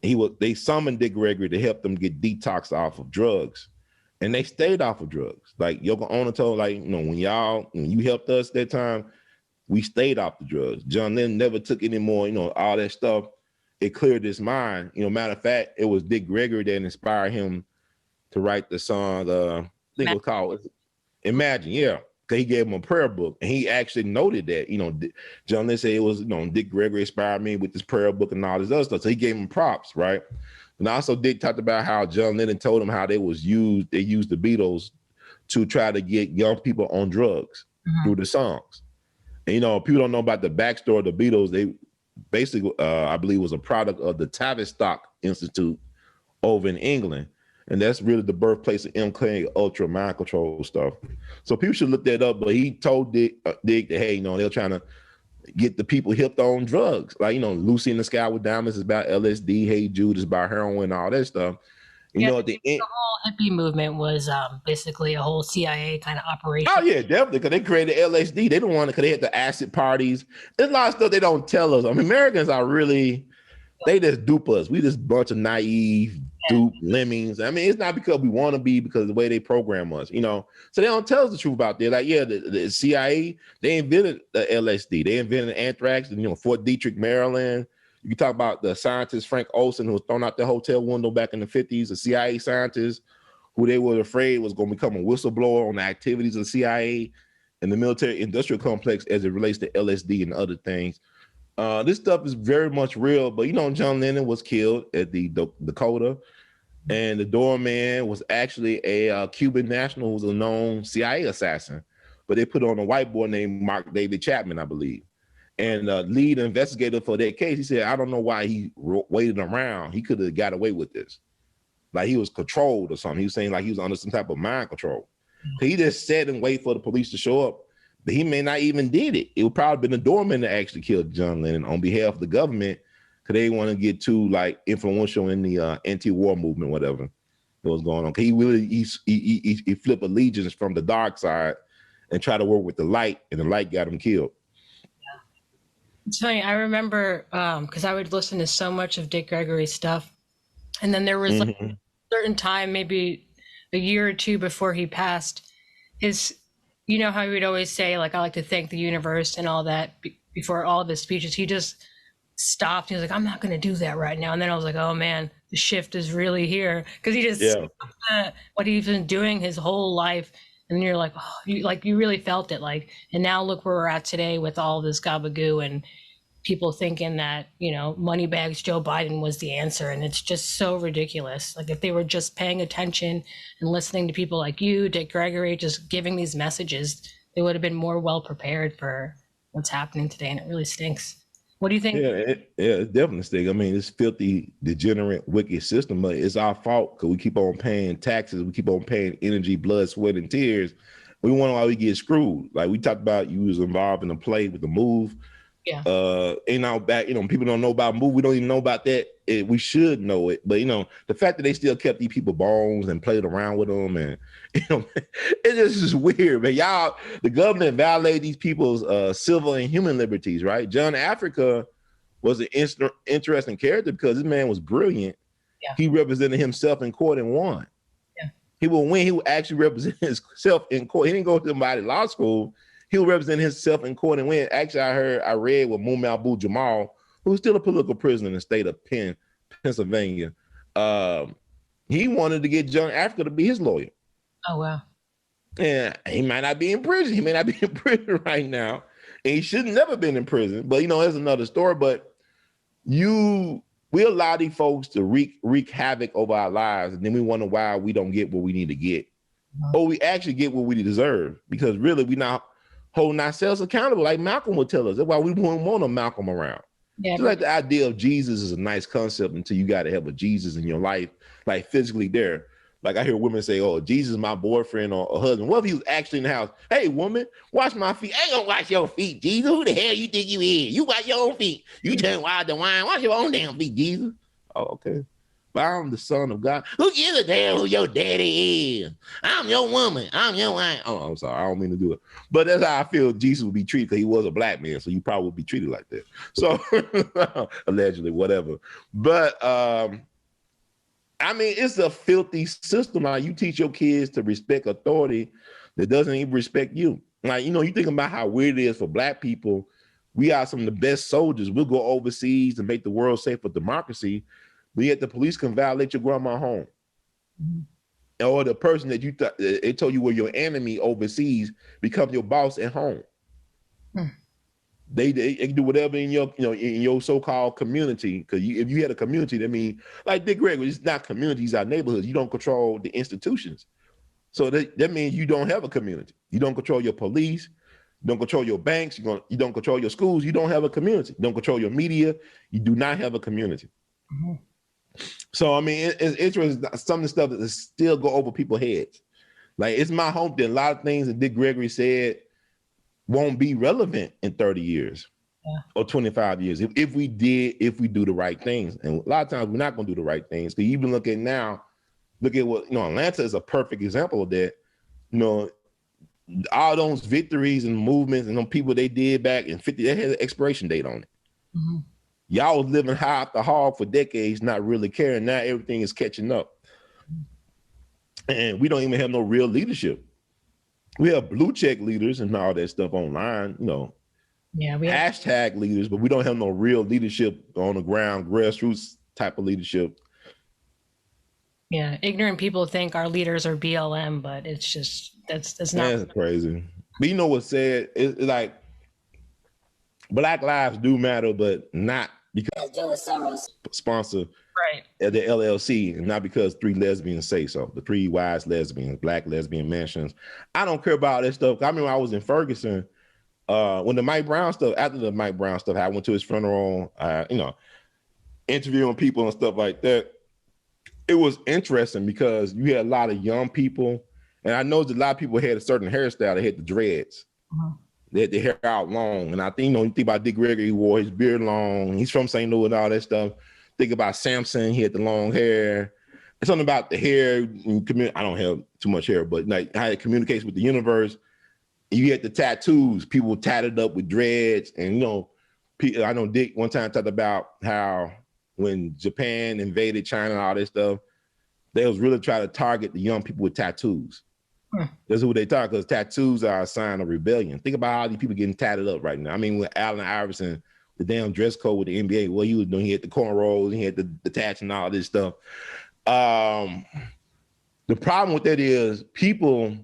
They summoned Dick Gregory to help them get detoxed off of drugs. And they stayed off of drugs. Like Yoko Ono told, like, you know, when you helped us that time, we stayed off the drugs. John Lennon never took any more, you know, all that stuff. It cleared his mind. You know, matter of fact, it was Dick Gregory that inspired him to write the song, I think it was called Imagine, yeah. He gave him a prayer book, and he actually noted that, you know, John Lennon said it was, you know, Dick Gregory inspired me with this prayer book and all this other stuff. So he gave him props, right? And also Dick talked about how John Lennon told him how they used the Beatles to try to get young people on drugs through the songs. And, you know, people don't know about the backstory of the Beatles. They basically, I believe, was a product of the Tavistock Institute over in England. And that's really the birthplace of MK Ultra mind control stuff. So people should look that up. But he told Dick that, hey, you know, they're trying to get the people hipped on drugs. Like, you know, Lucy in the Sky with Diamonds is about LSD. Hey Jude is about heroin, all that stuff. You know, at the end, the whole hippie movement was basically a whole CIA kind of operation. Oh yeah, definitely, because they created LSD. They didn't want it because they had the acid parties. There's a lot of stuff they don't tell us. I mean, Americans are really, they just dupe us. We just bunch of naive, dupe lemmings. I mean, it's not because we want to be, because of the way they program us, you know. So they don't tell us the truth about that. Like, yeah, the CIA, they invented the LSD. They invented anthrax in, you know, Fort Detrick, Maryland. You can talk about the scientist Frank Olson, who was thrown out the hotel window back in the 50s, a CIA scientist who they were afraid was going to become a whistleblower on the activities of the CIA and the military industrial complex as it relates to LSD and other things. This stuff is very much real, but, you know, John Lennon was killed at the Dakota, and the doorman was actually a Cuban national who was a known CIA assassin, but they put on a white boy named Mark David Chapman, I believe. And lead investigator for that case, he said, I don't know why he waited around. He could have got away with this. Like he was controlled or something. He was saying like he was under some type of mind control. He just sat and waited for the police to show up, but he may not even did it. It would probably been the doorman that actually killed John Lennon on behalf of the government, because they didn't want to get too like influential in the anti-war movement, whatever that was going on. He really, he flipped allegiance from the dark side and tried to work with the light, and the light got him killed. It's funny. I remember because I would listen to so much of Dick Gregory's stuff, and then there was like a certain time, maybe a year or two before he passed, you know how he would always say, like, I like to thank the universe and all that before all of his speeches. He just stopped. He was like, I'm not going to do that right now. And then I was like, oh man, the shift is really here, because he just what he's been doing his whole life. And you're like, oh, you really felt it, like, and now look where we're at today with all this gabagoo and people thinking that, you know, Moneybags Joe Biden was the answer. And it's just so ridiculous. Like, if they were just paying attention and listening to people like you, Dick Gregory, just giving these messages, they would have been more well prepared for what's happening today, and it really stinks. What do you think? It's definitely stink. I mean, it's filthy, degenerate, wicked system, but it's our fault because we keep on paying taxes, we keep on paying energy, blood, sweat, and tears. We wonder why we get screwed. Like we talked about, you was involved in the play with the move. Yeah. Ain't out back, people don't know about move. We don't even know about that. We should know it, but the fact that they still kept these people bones and played around with them, and it's just weird, man. Y'all, the government violated these people's civil and human liberties, right? John Africa was an interesting character because this man was brilliant. Yeah. He represented himself in court and won. Yeah. He will win. He will actually represent himself in court. He didn't go to somebody law school. He'll represent himself in court and win. Actually, I read with Muhammad Abu Jamal, who's still a political prisoner in the state of Pennsylvania. He wanted to get John Africa to be his lawyer. Oh, wow. And he might not be in prison. He may not be in prison right now. And he should never been in prison. But, there's another story. But we allow these folks to wreak havoc over our lives. And then we wonder why we don't get what we need to get. Or we actually get what we deserve. Because really, we're not holding ourselves accountable, like Malcolm would tell us. That's why we wouldn't want a Malcolm around. Yeah, just like the idea of Jesus is a nice concept until you got to have a Jesus in your life, like physically there. Like I hear women say, "Oh, Jesus is my boyfriend or a husband." What if he was actually in the house? Hey, woman, wash my feet. I ain't gonna wash your feet, Jesus. Who the hell you think you is? You wash your own feet. You turn wild the wine. Wash your own damn feet, Jesus. Oh, okay. But I'm the son of God. Who gives a damn who your daddy is? I'm your woman. I'm your wife. Oh, I'm sorry. I don't mean to do it. But that's how I feel Jesus would be treated because he was a black man. So you probably would be treated like that. So allegedly, whatever. But it's a filthy system. Like you teach your kids to respect authority that doesn't even respect you. Like, you think about how weird it is for black people. We are some of the best soldiers. We'll go overseas and make the world safe for democracy. But yet the police can violate your grandma home. Mm-hmm. Or the person that you thought they told you were your enemy overseas become your boss at home. Mm. They can do whatever in your in your so-called community. Because if you had a community, that means like Dick Gregory, it's not communities, our neighborhoods. You don't control the institutions. So that means you don't have a community. You don't control your police. You don't control your banks. You don't control your schools. You don't have a community. You don't control your media. You do not have a community. Mm-hmm. So, it's interesting. Some of the stuff that still go over people's heads. Like, it's my hope that a lot of things that Dick Gregory said won't be relevant in 30 years or 25 years if we do the right things. And a lot of times we're not going to do the right things. Because even look at what, Atlanta is a perfect example of that. All those victories and movements and them people they did back in 50, they had an expiration date on it. Mm-hmm. Y'all was living high off the hog for decades, not really caring. Now everything is catching up. And we don't even have no real leadership. We have blue check leaders and all that stuff online, Yeah, we have hashtag leaders, but we don't have no real leadership on the ground, grassroots type of leadership. Yeah, ignorant people think our leaders are BLM, but it's just that's not. That's crazy. But you know what's sad? It's like Black lives do matter, but not because George Soros sponsor right the LLC, and not because 3 lesbians say so. The 3 wise lesbians, Black lesbian mansions. I don't care about that stuff. I remember I was in Ferguson when the Mike Brown stuff. After the Mike Brown stuff, I went to his funeral. Interviewing people and stuff like that. It was interesting because you had a lot of young people, and I know that a lot of people had a certain hairstyle. They had the dreads. Uh-huh. They had their hair out long. And I think, you think about Dick Gregory, he wore his beard long. He's from St. Louis and all that stuff. Think about Samson, he had the long hair. It's something about the hair. I don't have too much hair, but like how it communicates with the universe. You had the tattoos. People tatted up with dreads. And, I know Dick one time talked about how when Japan invaded China and all this stuff, they was really trying to target the young people with tattoos. That's who they talk, because tattoos are a sign of rebellion. Think about how these people getting tatted up right now. With Allen Iverson, the damn dress code with the NBA, what he was doing, he had the cornrows, he had the tats and all this stuff. The problem with that is people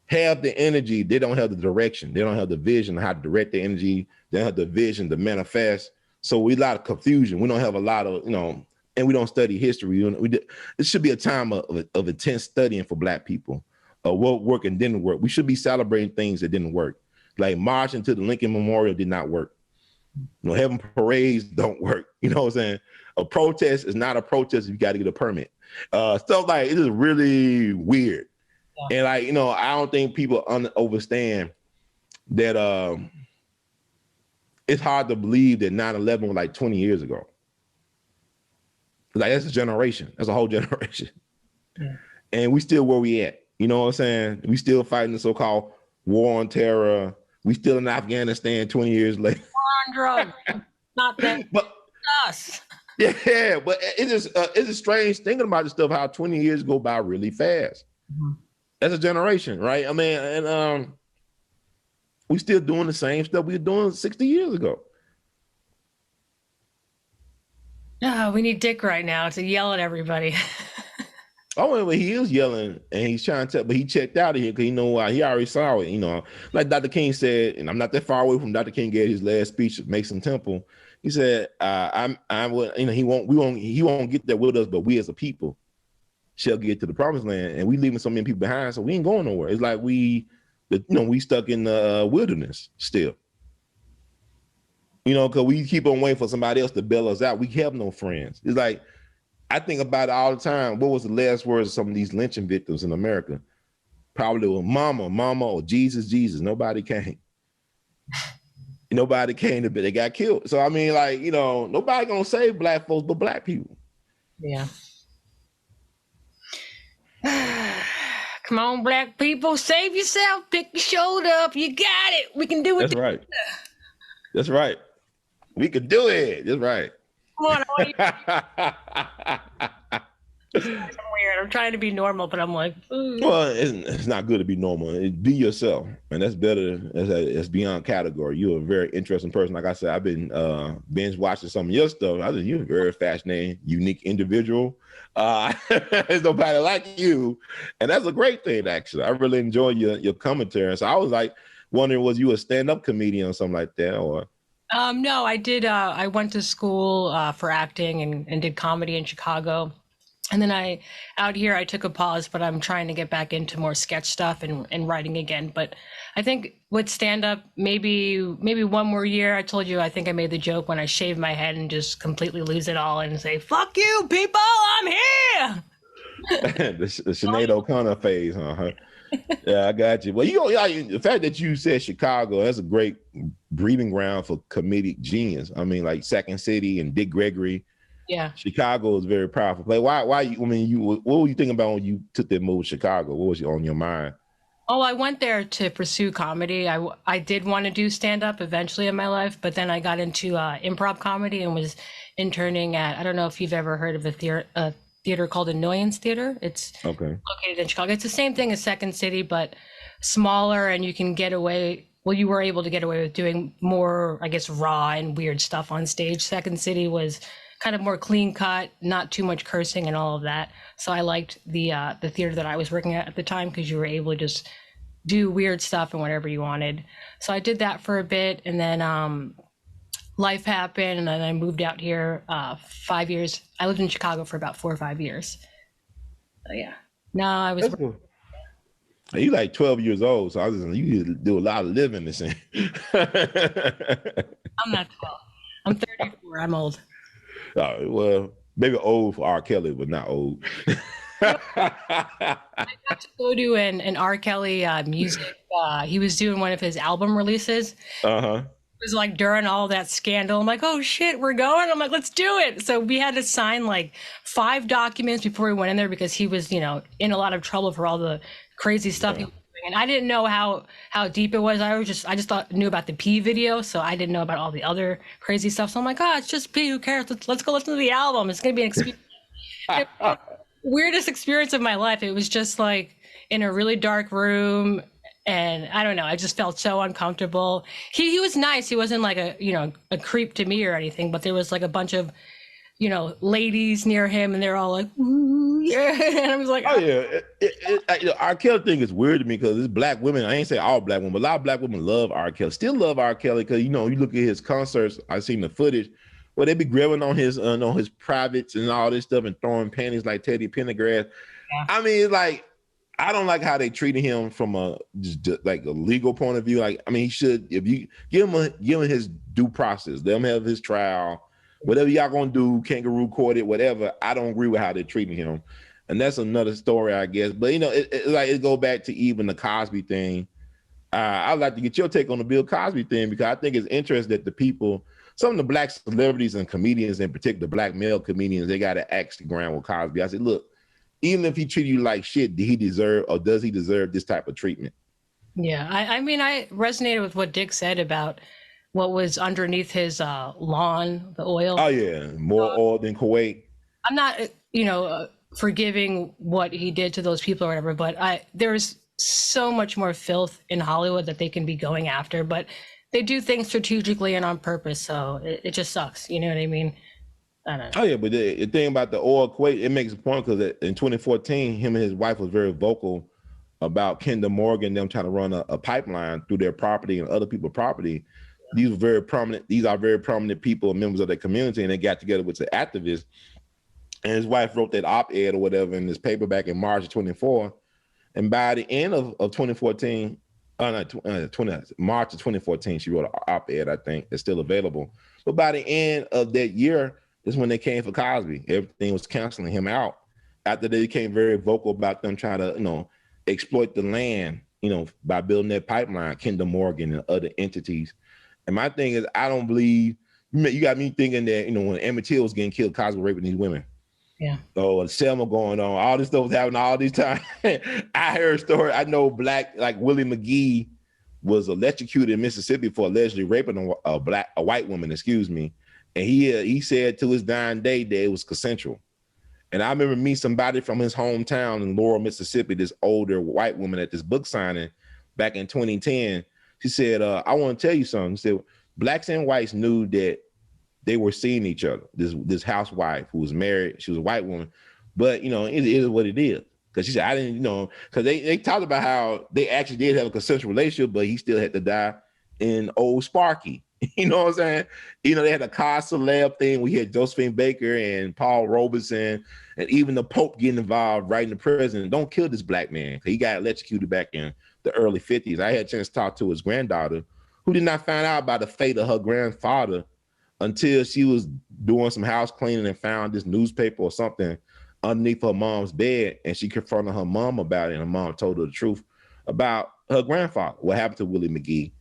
have the energy, they don't have the direction, they don't have the vision how to direct the energy, they don't have the vision to manifest. So we a lot of confusion. We don't have a lot of, and we don't study history. It should be a time of intense studying for Black people. What worked and didn't work. We should be celebrating things that didn't work. Like marching to the Lincoln Memorial did not work. Having parades don't work. You know what I'm saying? A protest is not a protest if you got to get a permit. Stuff like it is really weird. Yeah. And like, I don't think people understand that it's hard to believe that 9/11 was like 20 years ago. Like that's a generation. That's a whole generation. Yeah. And we still where we at. You know what I'm saying? We still fighting the so-called war on terror. We still in Afghanistan 20 years later. On drugs. Not that. But us. Yeah, but it's a strange thinking about this stuff, how 20 years go by really fast. Mm-hmm. That's a generation, right? I mean, and we still doing the same stuff we were doing 60 years ago. Oh, we need Dick right now to yell at everybody. Oh, well, he is yelling and he's trying to, but he checked out of here because he already saw it. Like Dr. King said, and I'm not that far away from Dr. King gave his last speech at Mason Temple. He said, he won't get there with us, but we as a people shall get to the promised land, and we leaving so many people behind, so we ain't going nowhere. It's like we stuck in the wilderness still. Because we keep on waiting for somebody else to bail us out. We have no friends. It's like, I think about it all the time. What was the last words of some of these lynching victims in America? Probably was mama, or Jesus. Nobody came. Nobody came to, but they got killed. So I mean, like, nobody gonna save black folks but black people. Yeah. Come on, black people, save yourself. Pick your shoulder up. You got it. We can do it. That's right. That's right. We can do it. That's right. Come on, I'm weird. I'm trying to be normal, but I'm like, ooh. Well, it's not good to be normal. Be yourself, and that's better. That's beyond category. You're a very interesting person. Like I said, I've been binge watching some of your stuff. I think you're a very fascinating, unique individual. There's nobody like you, and that's a great thing. Actually, I really enjoy your commentary. So I was like wondering, was you a stand-up comedian or something like that, or? No, I did. I went to school for acting and did comedy in Chicago. And then out here, I took a pause, but I'm trying to get back into more sketch stuff and writing again. But I think with stand-up, maybe one more year. I told you, I think I made the joke when I shave my head and just completely lose it all and say, fuck you, people, I'm here. the Sinead O'Connor phase, huh? Yeah, I got you. Well, the fact that you said Chicago, that's a great breeding ground for comedic genius. I mean, like Second City and Dick Gregory. Yeah, Chicago is very powerful. Like, why? What were you thinking about when you took that move to Chicago? What was on your mind? Oh, I went there to pursue comedy. I did want to do stand-up eventually in my life, but then I got into improv comedy and was interning at, I don't know if you've ever heard of a theater called Annoyance Theater. It's located in Chicago. It's the same thing as Second City, but smaller, and you can get away. Well, you were able to get away with doing more, I guess, raw and weird stuff on stage. Second City was kind of more clean cut, not too much cursing and all of that. So I liked the theater that I was working at the time, because you were able to just do weird stuff and whatever you wanted. So I did that for a bit, and then life happened, and then I moved out here 5 years. I lived in Chicago for about 4 or 5 years. So yeah. No, I was. Cool. You like 12 years old, so you do a lot of living this thing. I'm not 12. I'm 34. I'm old. Well, maybe old for R. Kelly, but not old. I got to go to an R. Kelly music. He was doing one of his album releases. Uh-huh. It was like during all that scandal. I'm like, oh shit, we're going. I'm like, let's do it. So we had to sign like 5 documents before we went in there, because he was, in a lot of trouble for all the crazy stuff he was doing. And I didn't know how deep it was. I just knew about the P video, so I didn't know about all the other crazy stuff. So I'm like, it's just P. Who cares? Let's go listen to the album. It's gonna be an experience. Weirdest experience of my life. It was just like in a really dark room, and I don't know. I just felt so uncomfortable. He was nice. He wasn't like a creep to me or anything. But there was like a bunch of ladies near him, and they're all like, ooh, yeah. And I was like, oh yeah. R. Kelly thing is weird to me, because it's black women. I ain't say all black women, but a lot of black women love R. Kelly. Still love R. Kelly, because you look at his concerts. I've seen the footage where they be grabbing on his privates and all this stuff and throwing panties like Teddy Pendergrass. Yeah. I mean, it's like, I don't like how they treated him from a just like a legal point of view. Like, I mean, he should, if you give him his due process, let him have his trial, whatever y'all gonna do, kangaroo court it, whatever. I don't agree with how they're treating him, and that's another story, I guess. But it go back to even the Cosby thing. I'd like to get your take on the Bill Cosby thing, because I think it's interesting that the people, some of the black celebrities and comedians in particular, black male comedians, they got to ask the ground with Cosby. I said, look, even if he treated you like shit, did he deserve, or does he deserve this type of treatment? Yeah, I mean, I resonated with what Dick said about what was underneath his lawn, the oil. Oh yeah, more oil than Kuwait. I'm not, forgiving what he did to those people or whatever, but there's so much more filth in Hollywood that they can be going after, but they do things strategically and on purpose, so it just sucks. You know what I mean? I don't know. Oh yeah, but the thing about the oil Kuwait, it makes a point, because in 2014, him and his wife was very vocal about Kinder Morgan, them trying to run a pipeline through their property and other people's property. These are very prominent people, members of their community, and they got together with the activists. And his wife wrote that op-ed or whatever in this paper back in March of 24. And by the end of 2014, March of 2014, she wrote an op-ed, I think, that's still available. But by the end of that year is when they came for Cosby. Everything was canceling him out after they became very vocal about them trying to, exploit the land, by building that pipeline, Kinder Morgan and other entities. And my thing is, I don't believe, you got me thinking that, when Emmett Till was getting killed, Cosby raping these women. Yeah. So Selma going on, all this stuff was happening all this time. I heard a story. I know black, like Willie McGee was electrocuted in Mississippi for allegedly raping a white woman, and he said to his dying day that it was consensual. And I remember meeting somebody from his hometown in Laurel, Mississippi, this older white woman at this book signing back in 2010. She said, I want to tell you something. She said, blacks and whites knew that they were seeing each other. This housewife who was married, she was a white woman, but it is what it is. Because she said, I didn't, because they talked about how they actually did have a consensual relationship, but he still had to die in old Sparky. You know what I'm saying? They had a car celeb thing. We had Josephine Baker and Paul Robeson, and even the Pope getting involved, writing the president, don't kill this black man. He got electrocuted back in the early 50s. I had a chance to talk to his granddaughter, who did not find out about the fate of her grandfather until she was doing some house cleaning and found this newspaper or something underneath her mom's bed, and she confronted her mom about it, and her mom told her the truth about her grandfather, what happened to Willie McGee.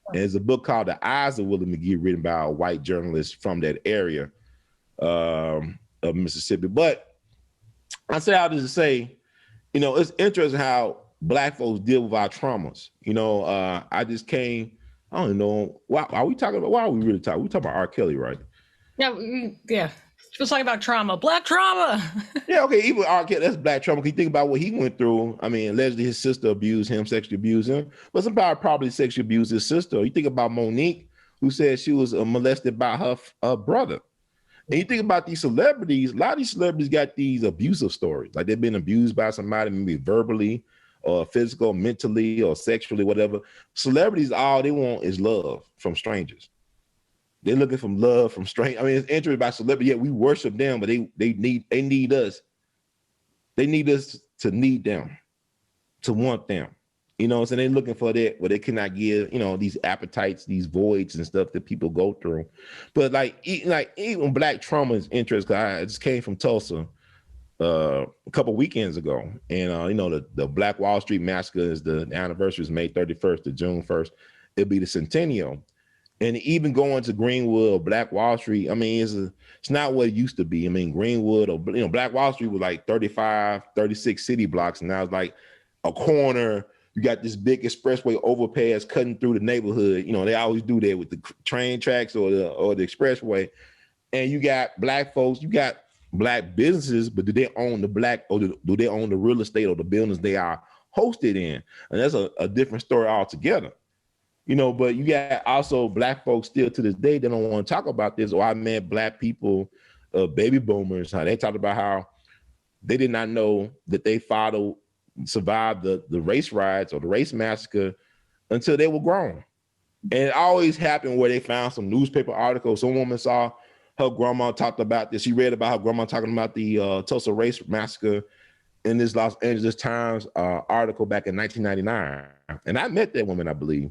And there's a book called The Eyes of Willie McGee, written by a white journalist from that area of Mississippi. But I say all this to say, it's interesting how black folks deal with our traumas. I just came, I don't know, why are we really talking? We talking about R. Kelly, right? Yeah. We're talking about trauma, black trauma. Yeah, okay, even R. Kelly, that's black trauma. Can you think about what he went through? I mean, allegedly his sister abused him, sexually abused him, but somebody probably sexually abused his sister. You think about Monique, who said she was molested by her brother. And you think about these celebrities, a lot of these celebrities got these abusive stories. Like they've been abused by somebody, maybe verbally or physical, mentally, or sexually, whatever. Celebrities, all they want is love from strangers. They're looking for love from strangers. I mean, it's interesting about celebrity. Yeah, we worship them, but they need us. They need us to need them, to want them. So they're looking for that, where they cannot give, these appetites, these voids and stuff that people go through. But even black trauma is interesting. I just came from Tulsa a couple weekends ago, and the Black Wall Street Massacre is the anniversary is May 31st to June 1st. It'll be the centennial. And even going to Greenwood, Black Wall Street, I mean, it's not what it used to be. I mean, Greenwood or Black Wall Street was like 35, 36 city blocks, and now it's like a corner. You got this big expressway overpass cutting through the neighborhood. They always do that with the train tracks or the expressway. And you got black folks, you got black businesses, but do they own do they own the real estate or the buildings they are hosted in? And that's a different story altogether. But you got also black folks still to this day, they don't want to talk about this. Or I met black people, baby boomers, how they talked about how they did not know that they father survived the race riots or the race massacre until they were grown. And it always happened where they found some newspaper article. Some woman saw her grandma talked about this. She read about her grandma talking about the Tulsa race massacre. in this Los Angeles Times article back in 1999. And I met that woman, I believe.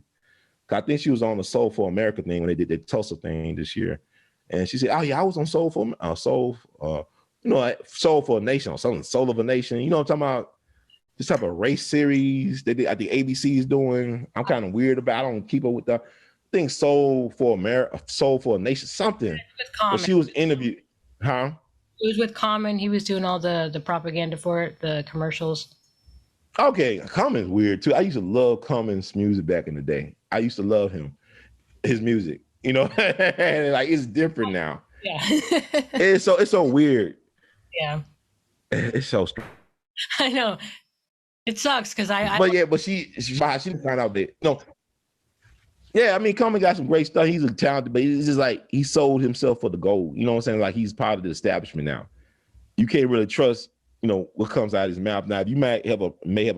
I think she was on the Soul for America thing when they did the Tulsa thing this year. And she said, oh yeah, I was on Soul for Soul for a Nation or something, Soul of a Nation. You know what I'm talking about? This type of race series that I think ABC is doing. I'm kind of weird about. I don't keep up with that. I think Soul for America, Soul for a Nation, something. But she was interviewed, huh? It was with Common. He was doing all the propaganda for it, the commercials. Okay, Common's weird too. I used to love Common's music back in the day. I used to love his music. You know, and like it's different now. Yeah. it's so weird. Yeah. It's so strange. I know. It sucks because but she didn't find out that no. Yeah, I mean, Common got some great stuff. He's a talented, but it's just like he sold himself for the gold. You know what I'm saying? Like he's part of the establishment now. You can't really trust, what comes out of his mouth. Now, you may have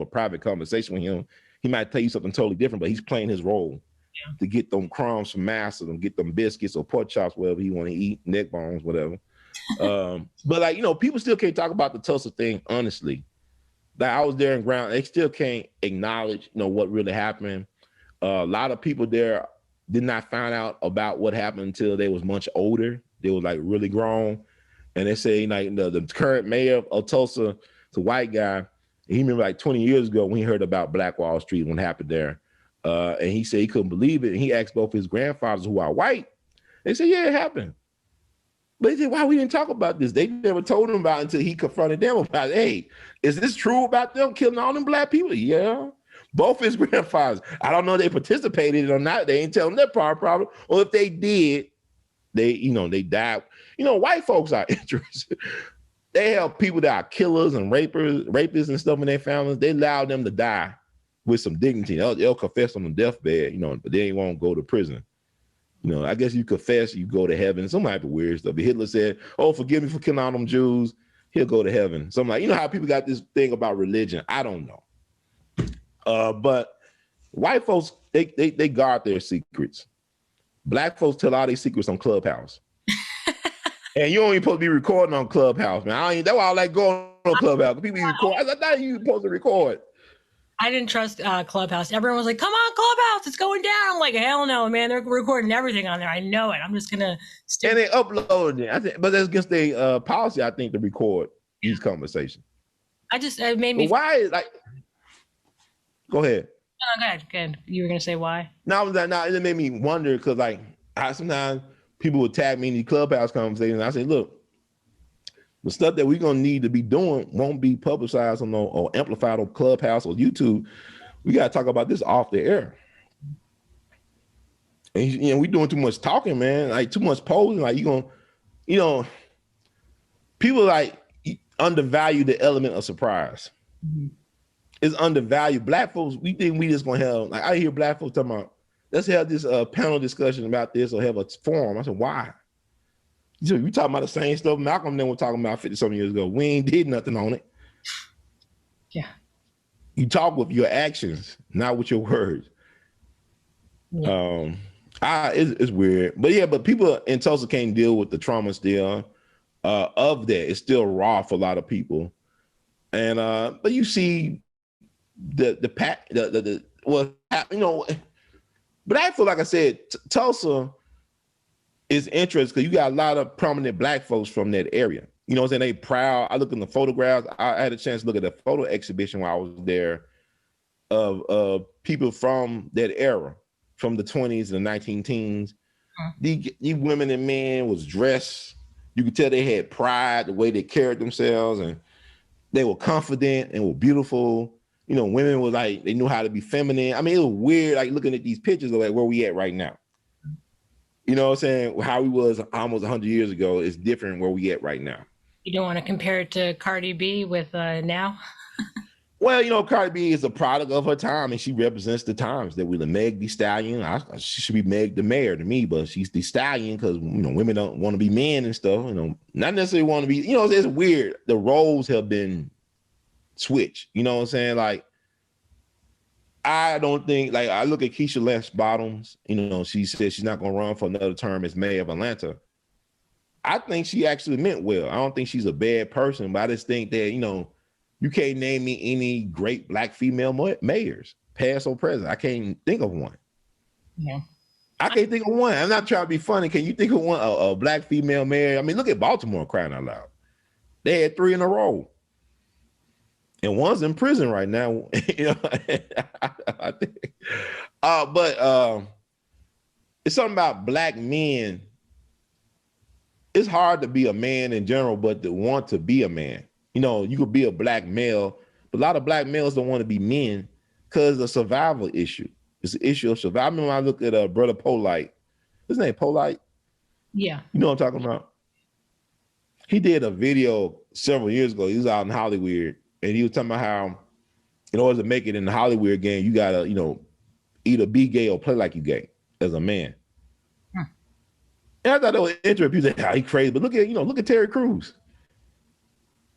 a private conversation with him. He might tell you something totally different, but he's playing his role to get them crumbs from Massacre and get them biscuits or pork chops, whatever he want to eat, neck bones, whatever. But like, people still can't talk about the Tulsa thing honestly. Like I was there in ground, they still can't acknowledge, what really happened. A lot of people there did not find out about what happened until they was much older. They were like really grown. And they say like the current mayor of Tulsa, it's a white guy. He remember like 20 years ago when he heard about Black Wall Street, when it happened there. And he said he couldn't believe it. And he asked both his grandfathers who are white. They said, yeah, it happened. But he said, why we didn't talk about this? They never told him about it until he confronted them about it. Hey, is this true about them killing all them Black people? Yeah. Both his grandfathers. I don't know if they participated or not. They ain't telling their part problem. Or if they did, they died. White folks are interested. They have people that are killers and rapists and stuff in their families. They allow them to die with some dignity. They'll confess on the deathbed, but they won't go to prison. I guess you confess, you go to heaven. Some type of weird stuff. If Hitler said, oh, forgive me for killing all them Jews, he'll go to heaven. So I'm like, how people got this thing about religion? I don't know. But white folks, they guard their secrets. Black folks tell all their secrets on Clubhouse. And you ain't supposed to be recording on Clubhouse, man. That's why I like going on Clubhouse. People record. I thought you were supposed to record. I didn't trust Clubhouse. Everyone was like, come on, Clubhouse, it's going down. I'm like, hell no, man. They're recording everything on there. I know it. I'm just going to And they uploaded it. But that's against their policy, I think, to record these conversations. It made me. But why is like, go ahead. No, go ahead. You were going to say why? No, it made me wonder because like sometimes people would tag me in the Clubhouse conversations. I say, look, the stuff that we're going to need to be doing won't be publicized or amplified on Clubhouse or YouTube. We got to talk about this off the air. And, we're doing too much talking, man, like too much posing. Like people like undervalue the element of surprise. Mm-hmm. It's undervalued. Black folks, we think we just going to have, like I hear Black folks talking about, let's have this panel discussion about this or have a forum. I said, why? So you talking about the same stuff Malcolm and them were talking about 50-something years ago. We ain't did nothing on it. Yeah. You talk with your actions, not with your words. Yeah. It's weird. But people in Tulsa can't deal with the trauma still of that. It's still raw for a lot of people. And but you see but I feel like I said, Tulsa is interesting because you got a lot of prominent Black folks from that area. You know what I'm saying? They proud. I look in the photographs. I had a chance to look at the photo exhibition while I was there of people from that era, from the 20s and the 19 teens. These women and men was dressed. You could tell they had pride, the way they carried themselves, and they were confident and were beautiful. Women were like, they knew how to be feminine. I mean, it was weird, like looking at these pictures of like where we at right now. You know what I'm saying? How we was almost 100 years ago is different where we at right now. You don't want to compare it to Cardi B with now? Well, Cardi B is a product of her time, and she represents the times that we the Meg Thee Stallion. She should be Meg the Mayor to me, but she's the Stallion because women don't want to be men and stuff. Not necessarily want to be. It's weird. The roles have been switched. You know what I'm saying? Like, I don't think, like, I look at Keisha Lance Bottoms. She said she's not going to run for another term as mayor of Atlanta. I think she actually meant well. I don't think she's a bad person, but I just think that You can't name me any great black female mayors, past or present. I can't think of one. Yeah. I can't think of one. I'm not trying to be funny. Can you think of one, a black female mayor? I mean, look at Baltimore, crying out loud. They had 3 in a row. And one's in prison right now. You know, I think. But it's something about black men. It's hard to be a man in general, but to want to be a man. You know, you could be a black male, but a lot of black males don't want to be men because it's a survival issue. It's an issue of survival. I remember when I looked at Brother Polite. His name Polite? Yeah. You know what I'm talking about? He did a video several years ago. He was out in Hollywood, and he was talking about how in order to make it in the Hollywood game, you gotta, you know, either be gay or play like you gay as a man. And I thought that was interesting. People say, "Oh, he crazy," but look at Terry Crews.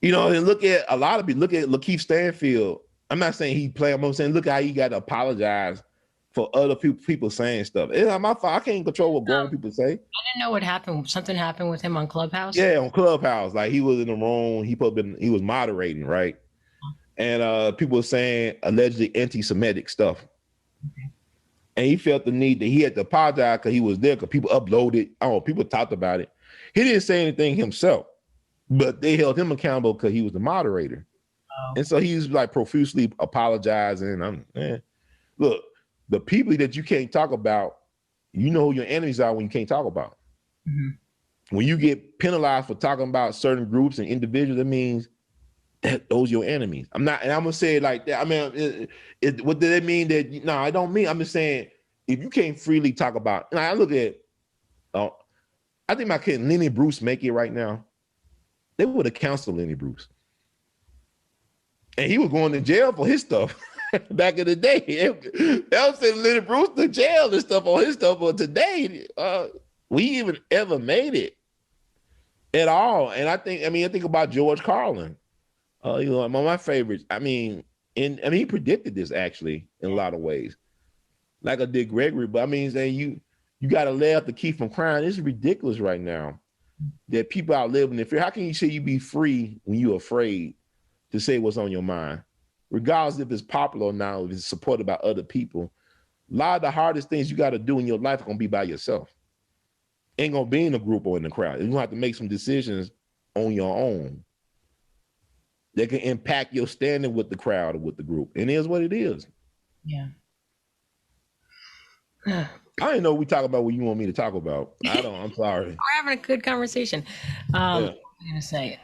You know, and look at a lot of people. Look at Lakeith Stanfield. I'm not saying he played. I'm saying look how he got to apologize for other people saying stuff. It's not my fault. I can't control what grown people say. I didn't know what happened. Something happened with him on Clubhouse. Yeah, on Clubhouse, like he was in the room. He was moderating, right? And people were saying allegedly anti-Semitic stuff. Okay. And he felt the need that he had to apologize because he was there, because people uploaded. Oh, people talked about it. He didn't say anything himself, but they held him accountable because he was the moderator. Oh. And so he's like profusely apologizing. Look, the people that you can't talk about, you know who your enemies are when you can't talk about. Mm-hmm. When you get penalized for talking about certain groups and individuals, that means that those are your enemies. I'm gonna say it like that. I mean, what does that mean? That no, I don't mean. I'm just saying if you can't freely talk about. And I look at, I think my kid Lenny Bruce make it right now. They would have counseled Lenny Bruce, and he was going to jail for his stuff back in the day. They was sending Lenny Bruce to jail and stuff on his stuff. But today, we even ever made it at all. And I think about George Carlin. You know, one of my favorites. I mean, he predicted this actually in a lot of ways, like a Dick Gregory. But I mean, saying you got to laugh to keep from crying. It's ridiculous right now that people out living in fear. How can you say you be free when you're afraid to say what's on your mind, regardless if it's popular or not, if it's supported by other people? A lot of the hardest things you got to do in your life are gonna be by yourself. Ain't gonna be in a group or in a crowd. You're gonna have to make some decisions on your own that can impact your standing with the crowd or with the group. And it is what it is. Yeah. I didn't know we talk about what you want me to talk about. I'm sorry. We're having a good conversation. What was I gonna say?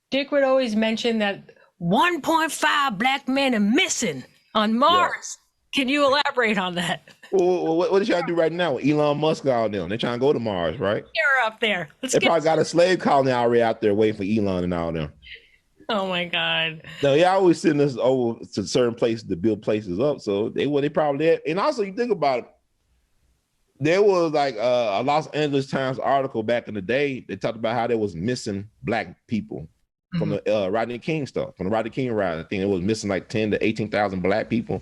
Dick would always mention that 1.5 black men are missing on Mars. Yeah. Can you elaborate on that? Well, what are y'all do right now with Elon Musk out there? They're trying to go to Mars, right? You're up there. They probably got a slave colony already out there waiting for Elon and all them. Oh my God. No, they always send us over to certain places to build places up. So they probably had. And also you think about it, there was like a Los Angeles Times article back in the day that talked about how there was missing black people from the Rodney King stuff, from the Rodney King ride. I think it was missing like 10 to 18,000 black people.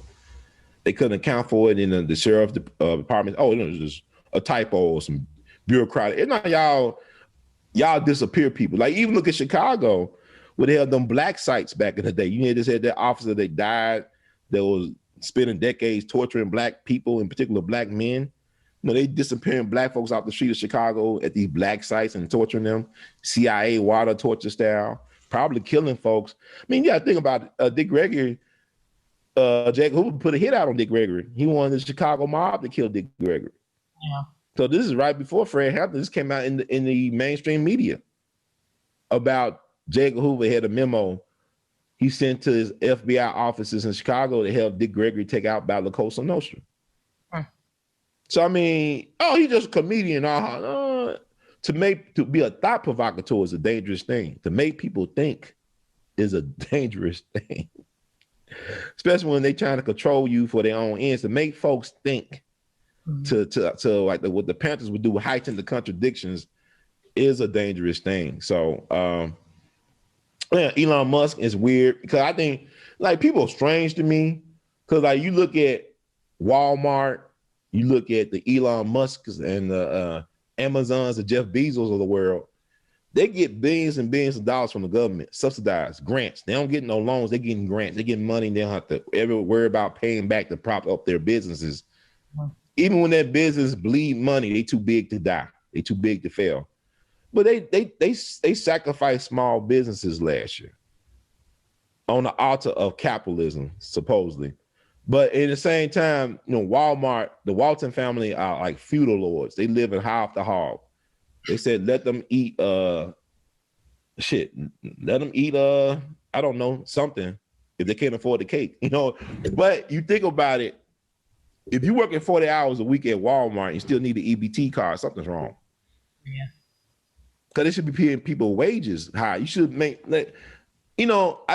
They couldn't account for it in the sheriff's department. Oh, it was just a typo or some bureaucratic. It's not y'all disappear people. Like even look at Chicago, where they had them black sites back in the day. You just had that officer that died that was spending decades torturing black people, in particular black men. You know, they disappearing black folks off the street of Chicago at these black sites and torturing them, CIA water torture style, probably killing folks. I mean, yeah, think about it. Dick Gregory, Jack Hoover put a hit out on Dick Gregory. He wanted the Chicago mob to kill Dick Gregory. Yeah. So this is right before Fred Hampton. This came out in the mainstream media about Jacob Hoover had a memo he sent to his FBI offices in Chicago to help Dick Gregory take out Battle of Cosa Nostra. So I mean, he's just a comedian. To be a thought provocateur is a dangerous thing. To make people think is a dangerous thing, especially when they trying to control you for their own ends. To make folks think, to like what the Panthers would do, heighten the contradictions, is a dangerous thing. So Elon Musk is weird because I think like people are strange to me because like you look at Walmart. You look at the Elon Musks and the Amazons, the Jeff Bezos of the world. They get billions and billions of dollars from the government, subsidized grants. They don't get no loans. They're getting grants. They're getting money. They don't have to ever worry about paying back to prop up their businesses. Even when that business bleed money, they too big to die. They too big to fail. But they sacrificed small businesses last year on the altar of capitalism, supposedly. But at the same time, Walmart, the Walton family are like feudal lords. They live in half the hall. They said, let them eat, let them eat, I don't know, something if they can't afford the cake, But you think about it, if you're working 40 hours a week at Walmart, you still need the EBT card, something's wrong. Yeah. Because they should be paying people wages high. You should I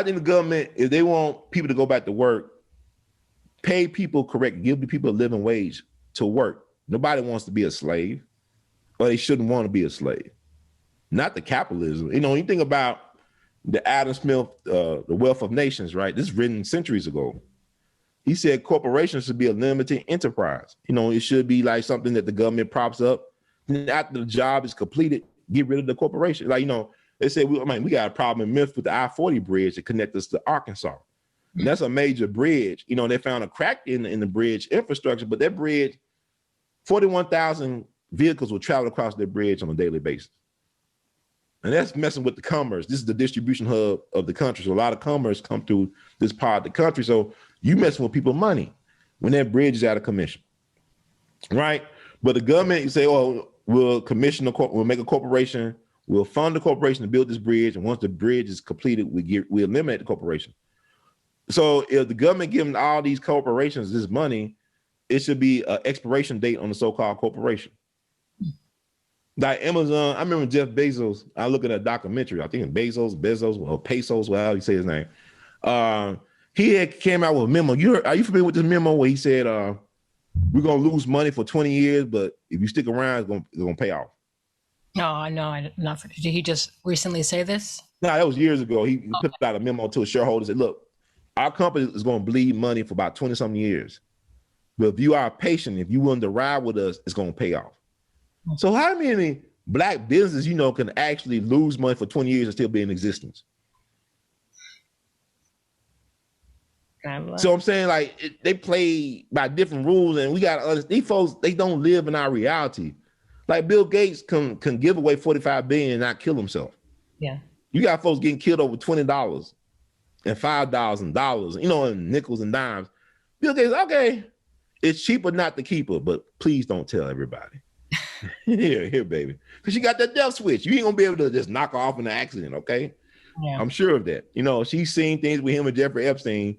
think the government, if they want people to go back to work, pay people correct, give the people a living wage to work. Nobody wants to be a slave, or they shouldn't want to be a slave. Not the capitalism. You think about the Adam Smith, The Wealth of Nations, right? This is written centuries ago. He said corporations should be a limited enterprise. It should be like something that the government props up. And after the job is completed, get rid of the corporation. They said, we got a problem in Memphis with the I-40 bridge that connects us to Arkansas. And that's a major bridge. They found a crack in the bridge infrastructure, but that bridge, 41,000 vehicles will travel across that bridge on a daily basis. And that's messing with the commerce. This is the distribution hub of the country. So a lot of commerce come through this part of the country. So you messing with people's money when that bridge is out of commission, right? But the government, you say, oh, we'll make a corporation, we'll fund the corporation to build this bridge. And once the bridge is completed, we eliminate the corporation. So if the government giving all these corporations this money, it should be an expiration date on the so-called corporation. Like Amazon, I remember Jeff Bezos, I look at a documentary, I think Bezos, or Pesos, whatever you say his name. He had came out with a memo. Are you familiar with this memo where he said, we're going to lose money for 20 years, but if you stick around, it's going to pay off? No, I'm not. Did he just recently say this? No, that was years ago. He put out a memo to his shareholders and said, look, our company is going to bleed money for about 20 something years. But if you are patient, if you willing to ride with us, it's going to pay off. So how many black businesses, can actually lose money for 20 years and still be in existence? So I'm saying, they play by different rules, and we got to understand, these folks, they don't live in our reality. Like Bill Gates can give away $45 billion and not kill himself. Yeah. You got folks getting killed over $20 and $5 and dollars, and nickels and dimes. Bill Gates, okay, it's cheaper not to keep her, but please don't tell everybody. Here, baby. Because she got that death switch. You ain't gonna be able to just knock her off in an accident, okay? Yeah. I'm sure of that. She's seen things with him and Jeffrey Epstein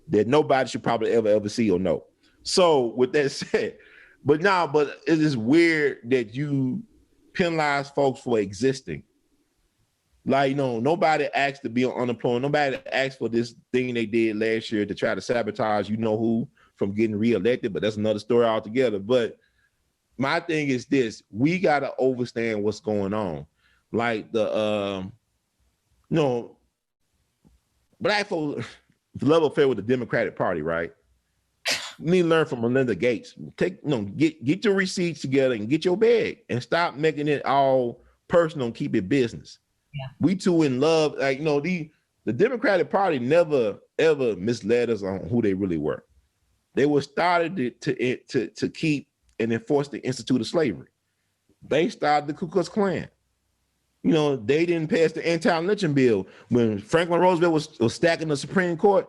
that nobody should probably ever see or know. So with that said, but it is weird that you penalize folks for existing. Nobody asked to be on unemployment. Nobody asked for this thing they did last year to try to sabotage who from getting reelected, but that's another story altogether. But my thing is this: we got to understand what's going on. Like black folks love affair with the Democratic Party, right? You need to learn from Melinda Gates. Get your receipts together and get your bag and stop making it all personal and keep it business. Yeah. We too in love. The Democratic Party never ever misled us on who they really were. They were started to keep and enforce the Institute of Slavery. They started the Ku Klux Klan. They didn't pass the anti-lynching bill. When Franklin Roosevelt was stacking the Supreme Court,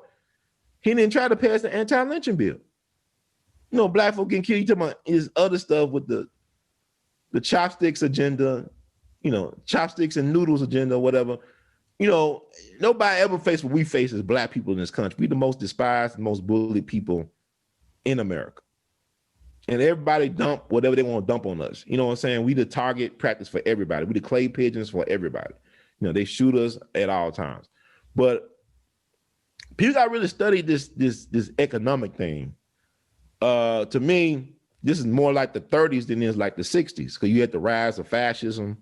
he didn't try to pass the anti-lynching bill. Black folk getting killed. You talking about his other stuff with the chopsticks agenda, chopsticks and noodles agenda, whatever. Nobody ever faced what we face as black people in this country. We the most despised and most bullied people in America. And everybody dump whatever they want to dump on us. You know what I'm saying? We the target practice for everybody. We the clay pigeons for everybody. They shoot us at all times. But people got to really study this economic thing. To me, this is more like the 30s than it is like the 60s, because you had the rise of fascism.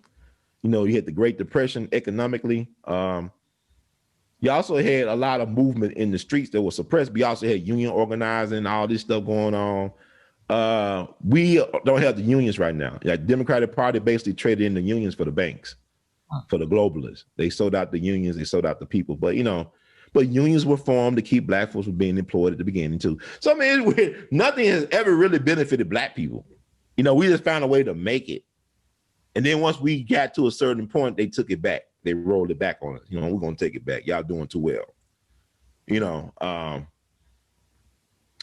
You had the Great Depression economically. You also had a lot of movement in the streets that was suppressed, but you also had union organizing, all this stuff going on. We don't have the unions right now. Like Democratic Party basically traded in the unions for the banks. for the globalists. They sold out the unions, they sold out the people. But but unions were formed to keep black folks from being employed at the beginning too. So I mean, it's weird. Nothing has ever really benefited black people. We just found a way to make it. And then once we got to a certain point, they took it back. They rolled it back on us. We're gonna take it back. Y'all doing too well.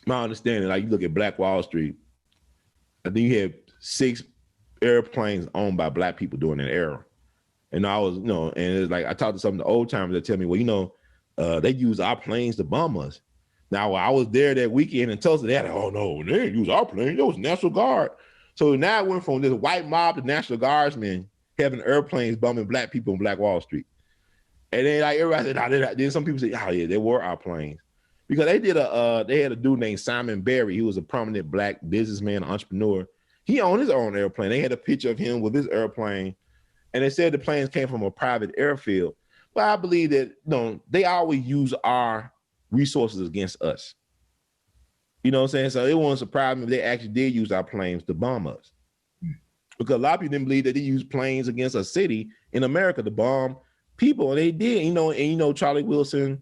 My understanding, like you look at Black Wall Street, I think you had 6 airplanes owned by black people during that era. And I was, and it's like I talked to some of the old timers that tell me, well, they use our planes to bomb us. Now, I was there that weekend in Tulsa. They had, oh no, they didn't use our planes. It was National Guard. So now it went from this white mob to National Guardsmen having airplanes bombing black people on Black Wall Street. And then like everybody said, nah, then some people said, oh yeah, they were our planes. Because they had a dude named Simon Berry. He was a prominent black businessman, entrepreneur. He owned his own airplane. They had a picture of him with his airplane. And they said the planes came from a private airfield. But I believe that they always use our resources against us. You know what I'm saying? So it won't surprise me if they actually did use our planes to bomb us. Because a lot of people didn't believe that they used planes against a city in America to bomb people. And they did, and Charlie Wilson,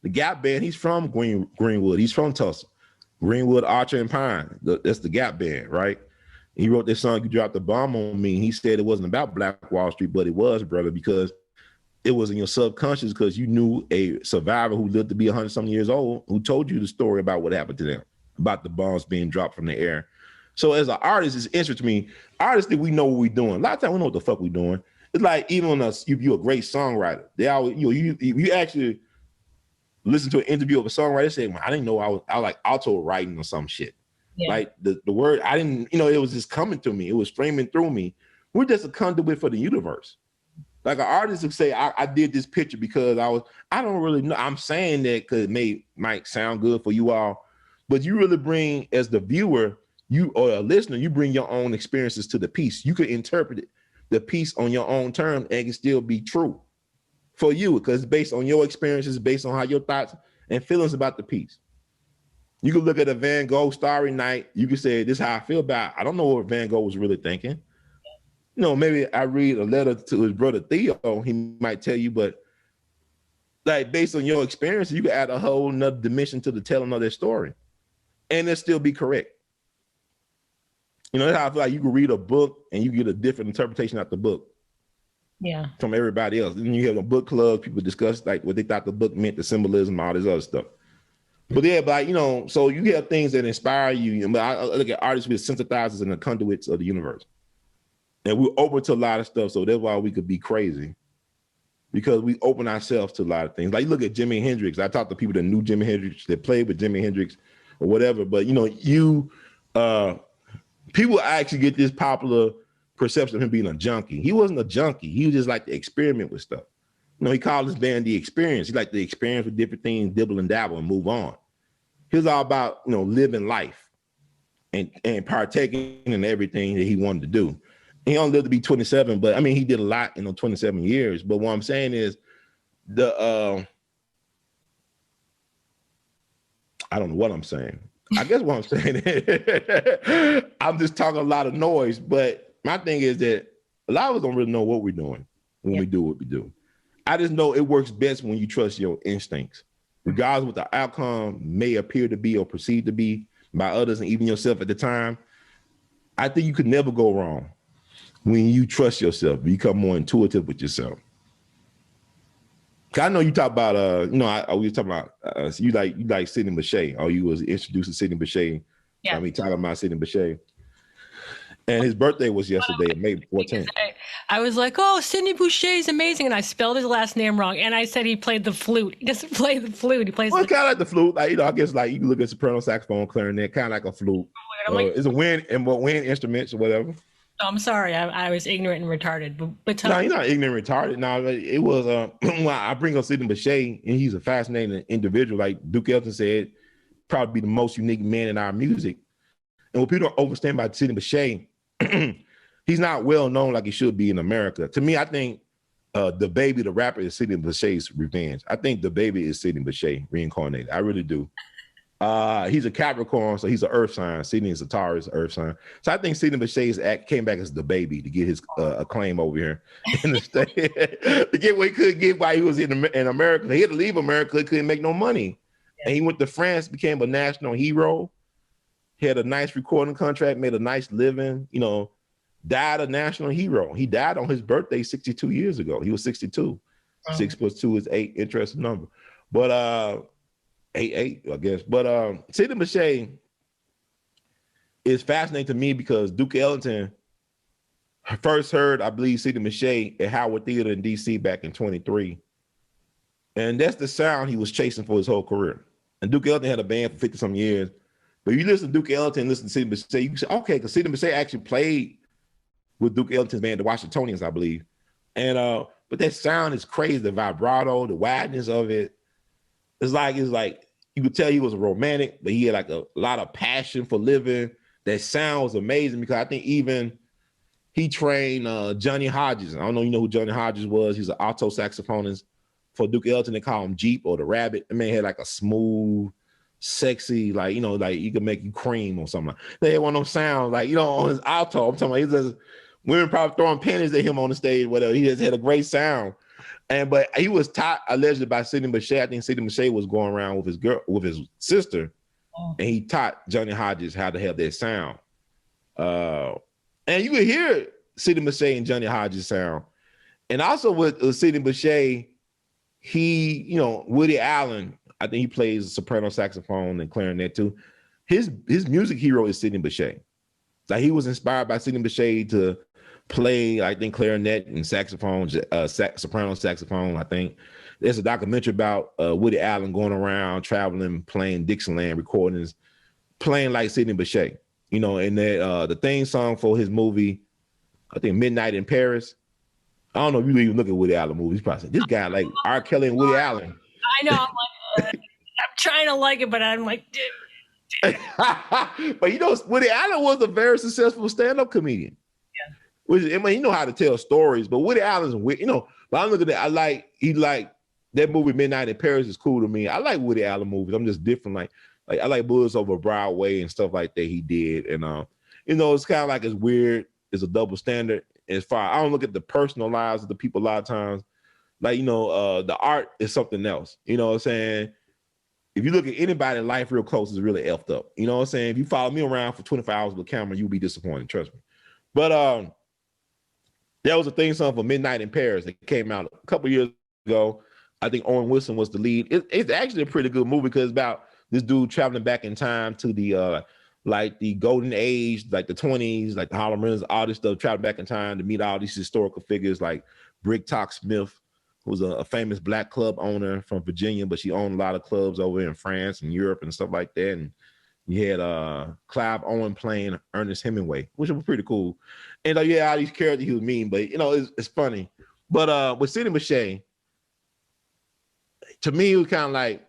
the Gap Band, he's from Greenwood. He's from Tulsa. Greenwood, Archer, and Pine. That's the Gap Band, right? He wrote this song, You Dropped the Bomb on Me. He said it wasn't about Black Wall Street, but it was, brother, because it was in your subconscious because you knew a survivor who lived to be 100-something years old who told you the story about what happened to them, about the bombs being dropped from the air. So as an artist, it's interesting to me. Artists, we know what we're doing. A lot of times we know what the fuck we're doing. It's like even if you're a great songwriter, they always, you actually listen to an interview of a songwriter, say, well, I didn't know I like auto writing or some shit. Yeah. Like the word, I didn't, it was just coming to me. It was streaming through me. We're just a conduit for the universe. Like an artist would say, I did this picture because I don't really know. I'm saying that because it might sound good for you all, but you really bring, as the viewer, you or a listener, you bring your own experiences to the piece. You could interpret the piece on your own terms and it can still be true for you because it's based on your experiences, based on how your thoughts and feelings about the piece. You can look at a Van Gogh Starry Night. You can say, this is how I feel about it. I don't know what Van Gogh was really thinking. Maybe I read a letter to his brother Theo, he might tell you, but like based on your experience, you can add a whole nother dimension to the telling of their story and it still be correct. That's how I feel like you can read a book and you get a different interpretation of the book. Yeah. From everybody else. And you have a book club, people discuss like what they thought the book meant, the symbolism, all this other stuff. But yeah, but so you have things that inspire you. But I look at artists with synthesizers and the conduits of the universe. And we're open to a lot of stuff. So that's why we could be crazy. Because we open ourselves to a lot of things. Like you look at Jimi Hendrix. I talked to people that knew Jimi Hendrix, that played with Jimi Hendrix or whatever. But people actually get this popular perception of him being a junkie. He wasn't a junkie. He was just like to experiment with stuff. He called his band The Experience. He liked to experience with different things, dibble and dabble and move on. He was all about, living life and partaking in everything that he wanted to do. He only lived to be 27, but I mean, he did a lot in those 27 years. But what I'm saying is I don't know what I'm saying. I guess what I'm saying is I'm just talking a lot of noise, but my thing is that a lot of us don't really know what we're doing when we do what we do. I just know it works best when you trust your instincts, regardless of what the outcome may appear to be or perceived to be by others and even yourself at the time. I think you could never go wrong when you trust yourself, become more intuitive with yourself. I know you talk about, we was talking about, you like Sidney Bechet, or you was introduced to Sidney Bechet. Yeah. I mean, talking about Sidney Bechet. And his birthday was yesterday, May 14th. I was like, oh, Sidney Bechet is amazing. And I spelled his last name wrong. And I said he played the flute. He doesn't play the flute. He plays it's kind of like the flute. Like, I guess like you can look at soprano, saxophone, clarinet, kind of like a flute. It's a wind instruments or whatever. Oh, I'm sorry. I was ignorant and retarded. But no, you're not ignorant and retarded. No, it was, well, I bring up Sidney Bechet, and he's a fascinating individual. Like Duke Ellington said, probably be the most unique man in our music. And what people don't understand about Sidney Bechet, he's not well known like he should be in America. To me, I think the baby, the rapper, is Sidney Bechet's revenge. I think the baby is Sidney Bechet reincarnated. I really do. He's a Capricorn, so he's an Earth sign. Sidney is a Taurus, Earth sign. So I think Sidney Bechet's act came back as the baby to get his acclaim over here in the state to get what he could get while he was in America. He had to leave America; he couldn't make no money, and he went to France, became a national hero. He had a nice recording contract, made a nice living. You know, died a national hero. He died on his birthday 62 years ago. He was 62. 6 + 2 is 8. Interesting number, but 8, I guess. But Sidney Bechet is fascinating to me because Duke Ellington first heard, I believe, Sidney Bechet at Howard Theater in DC back in 23. And that's the sound he was chasing for his whole career. And Duke Ellington had a band for 50 some years. But you listen to Duke Ellington, listen to Sidney Bechet, you can say, okay, because Sidney Bechet actually played with Duke Ellington's band, the Washingtonians, I believe. And but that sound is crazy, the vibrato, the wideness of it. It's like you could tell he was a romantic, but he had like a lot of passion for living. That sound was amazing because I think even he trained Johnny Hodges. I don't know, you know who Johnny Hodges was. He's an alto saxophonist for Duke Ellington. They call him Jeep or the Rabbit. The man had like a smooth, sexy, like, you know, like you could make you cream or something. They had one of those sounds like, you know, on his alto. I'm talking about, he's just, women probably throwing pennies at him on the stage, whatever. He just had a great sound. But he was taught allegedly by Sidney Bechet. I think Sidney Bechet was going around with his sister, and he taught Johnny Hodges how to have that sound. And you could hear Sidney Bechet and Johnny Hodges sound. And also with Sidney Bechet, he, you know, Woody Allen, I think he plays soprano saxophone and clarinet too. His music hero is Sidney Bechet. Like he was inspired by Sidney Bechet to play, I think, clarinet and saxophone, soprano saxophone. I think there's a documentary about Woody Allen going around traveling, playing Dixieland recordings, playing like Sidney Bechet. You know, and the theme song for his movie, I think Midnight in Paris. I don't know if you even look at Woody Allen movies. You probably say, this guy like R. Kelly and Woody Allen. I know. I'm like, I'm trying to like it, but I'm like, But you know, Woody Allen was a very successful stand-up comedian. Which, I mean, you know how to tell stories, but Woody Allen's, you know, but I'm looking at, he like that movie Midnight in Paris is cool to me. I like Woody Allen movies. I'm just different. Like I like Bullets Over Broadway and stuff like that he did. And, you know, it's kind of like it's weird. It's a double standard. As far, I don't look at the personal lives of the people a lot of times. Like, you know, the art is something else. You know what I'm saying? If you look at anybody's life real close, it's really effed up. You know what I'm saying? If you follow me around for 24 hours with a camera, you'll be disappointed. Trust me. But, there was a theme song for Midnight in Paris that came out a couple years ago. I think Owen Wilson was the lead. It's actually a pretty good movie because it's about this dude traveling back in time to the like the golden age, like the 20s, like the Harlem Renaissance, all this stuff, traveling back in time to meet all these historical figures like Brigtock Smith, who was a famous black club owner from Virginia, but she owned a lot of clubs over in France and Europe and stuff like that. And you had Clive Owen playing Ernest Hemingway, which was pretty cool. And yeah, all these characters he was mean, but you know, it's funny. But with Sidney Bechet, to me, he was kind of like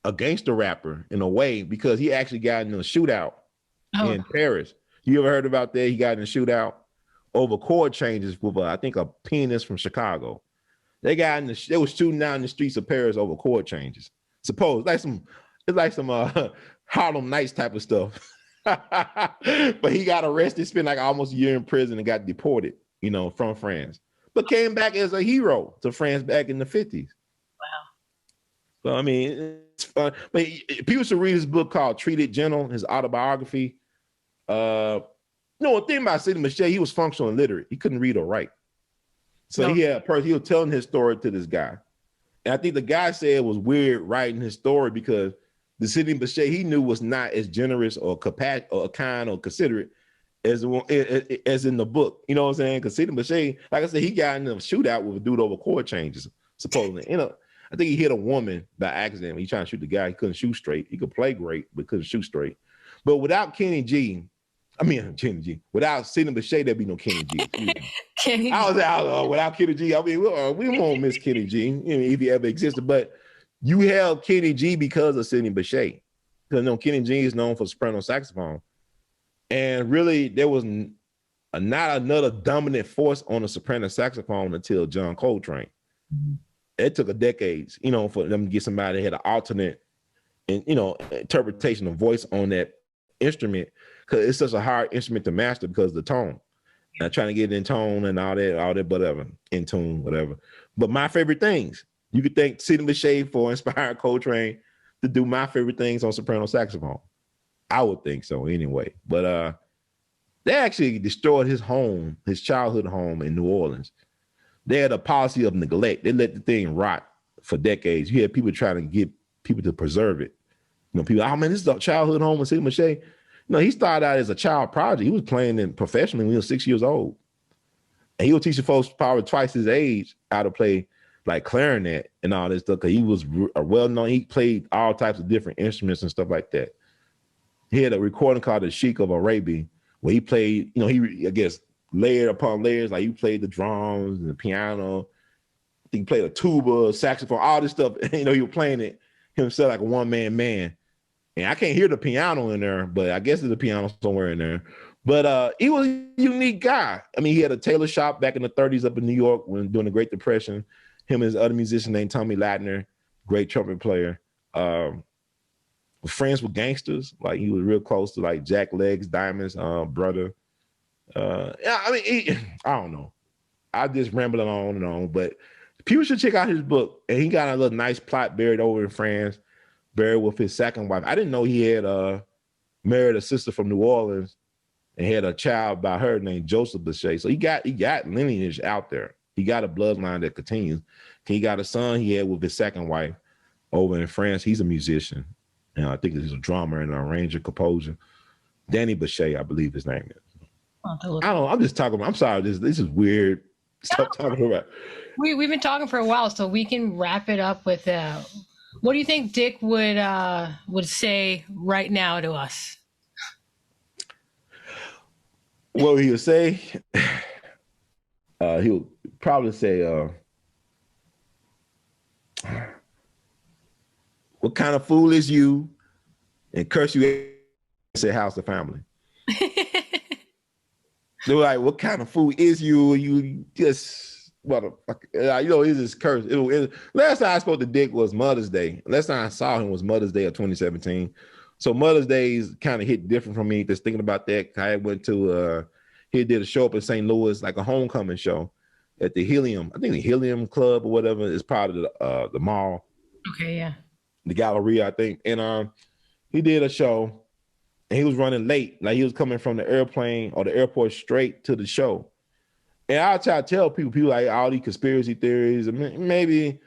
a gangster rapper in a way because he actually got in a shootout in Paris. You ever heard about that? He got in a shootout over chord changes with I think a pianist from Chicago. They were shooting down the streets of Paris over chord changes. It's like some Harlem Nights type of stuff. But he got arrested, spent like almost a year in prison, and got deported, you know, from France. But came back as a hero to France back in the 50s. wow. So I mean, it's fun. But people should read his book called Treated Gentle, his autobiography. You know, the thing about Sidney Bechet, he was functional illiterate. He couldn't read or write. So he was telling his story to this guy. And I think the guy said it was weird writing his story because the Sidney Bechet he knew was not as generous or kind or considerate as in the book. You know what I'm saying? Because Sidney Bechet, like I said, he got in a shootout with a dude over chord changes, supposedly. You know, I think he hit a woman by accident. When he trying to shoot the guy, he couldn't shoot straight. He could play great, but couldn't shoot straight. But without Kenny G, without Sidney Bechet, there'd be no Kenny G. Kenny. I was out without Kenny G. I mean, we won't miss Kenny G, you know, if he ever existed. But you have Kenny G because of Sidney Bechet. Because Kenny G is known for soprano saxophone, and really there was not another dominant force on the soprano saxophone until John Coltrane. Mm-hmm. It took a decade, you know, for them to get somebody that had an alternate and interpretation of voice on that instrument, because it's such a hard instrument to master because of the tone. And trying to get it in tone and all that, whatever, in tune, whatever. But my favorite things, you could thank Sidney Bechet for inspiring Coltrane to do my favorite things on soprano saxophone. I would think so anyway. But they actually destroyed his home, his childhood home in New Orleans. They had a policy of neglect. They let the thing rot for decades. You had people trying to get people to preserve it. People, oh man, this is a childhood home with Sidney Bechet. He started out as a child prodigy. He was playing in professionally when he was 6 years old. And he was teaching folks probably twice his age how to play like clarinet and all this stuff, because he was well-known. He played all types of different instruments and stuff like that. He had a recording called The Sheik of Arabia, where he played, he, I guess, layer upon layers. Like he played the drums and the piano. I think he played a tuba, saxophone, all this stuff. He was playing it himself like a one-man man. And I can't hear the piano in there, but I guess there's a piano somewhere in there. But he was a unique guy. I mean, he had a tailor shop back in the 30s up in New York when during the Great Depression. Him and his other musician named Tommy Latner, great trumpet player. Was friends with gangsters. Like he was real close to like Jack Legs Diamond's brother. Yeah, I mean, I don't know. I just rambling on and on, but people should check out his book. And he got a little nice plot buried over in France, buried with his second wife. I didn't know he had married a sister from New Orleans and had a child by her named Joseph Bechet. So he got lineage out there. He got a bloodline that continues. He got a son he had with his second wife over in France. He's a musician. And I think he's a drummer and an arranger, composer. Danny Bechet, I believe his name is. I don't know. I'm just talking about, I'm sorry, this is weird stuff talking about. We've been talking for a while, so we can wrap it up with what do you think Dick would say right now to us? What he would say? He would probably say, what kind of fool is you? And curse you and say, how's the family? They were like, what kind of fool is you? You just, motherfucker. It's just curse. Last time I spoke to Dick was Mother's Day. Last time I saw him was Mother's Day of 2017. So Mother's Days kind of hit different for me, just thinking about that. I went to, he did a show up in St. Louis, like a homecoming show at the Helium. I think the Helium Club or whatever is part of the mall. Okay, yeah. The Galleria, I think. And he did a show and he was running late. Like he was coming from the airplane or the airport straight to the show. And I try to tell people like all these conspiracy theories, maybe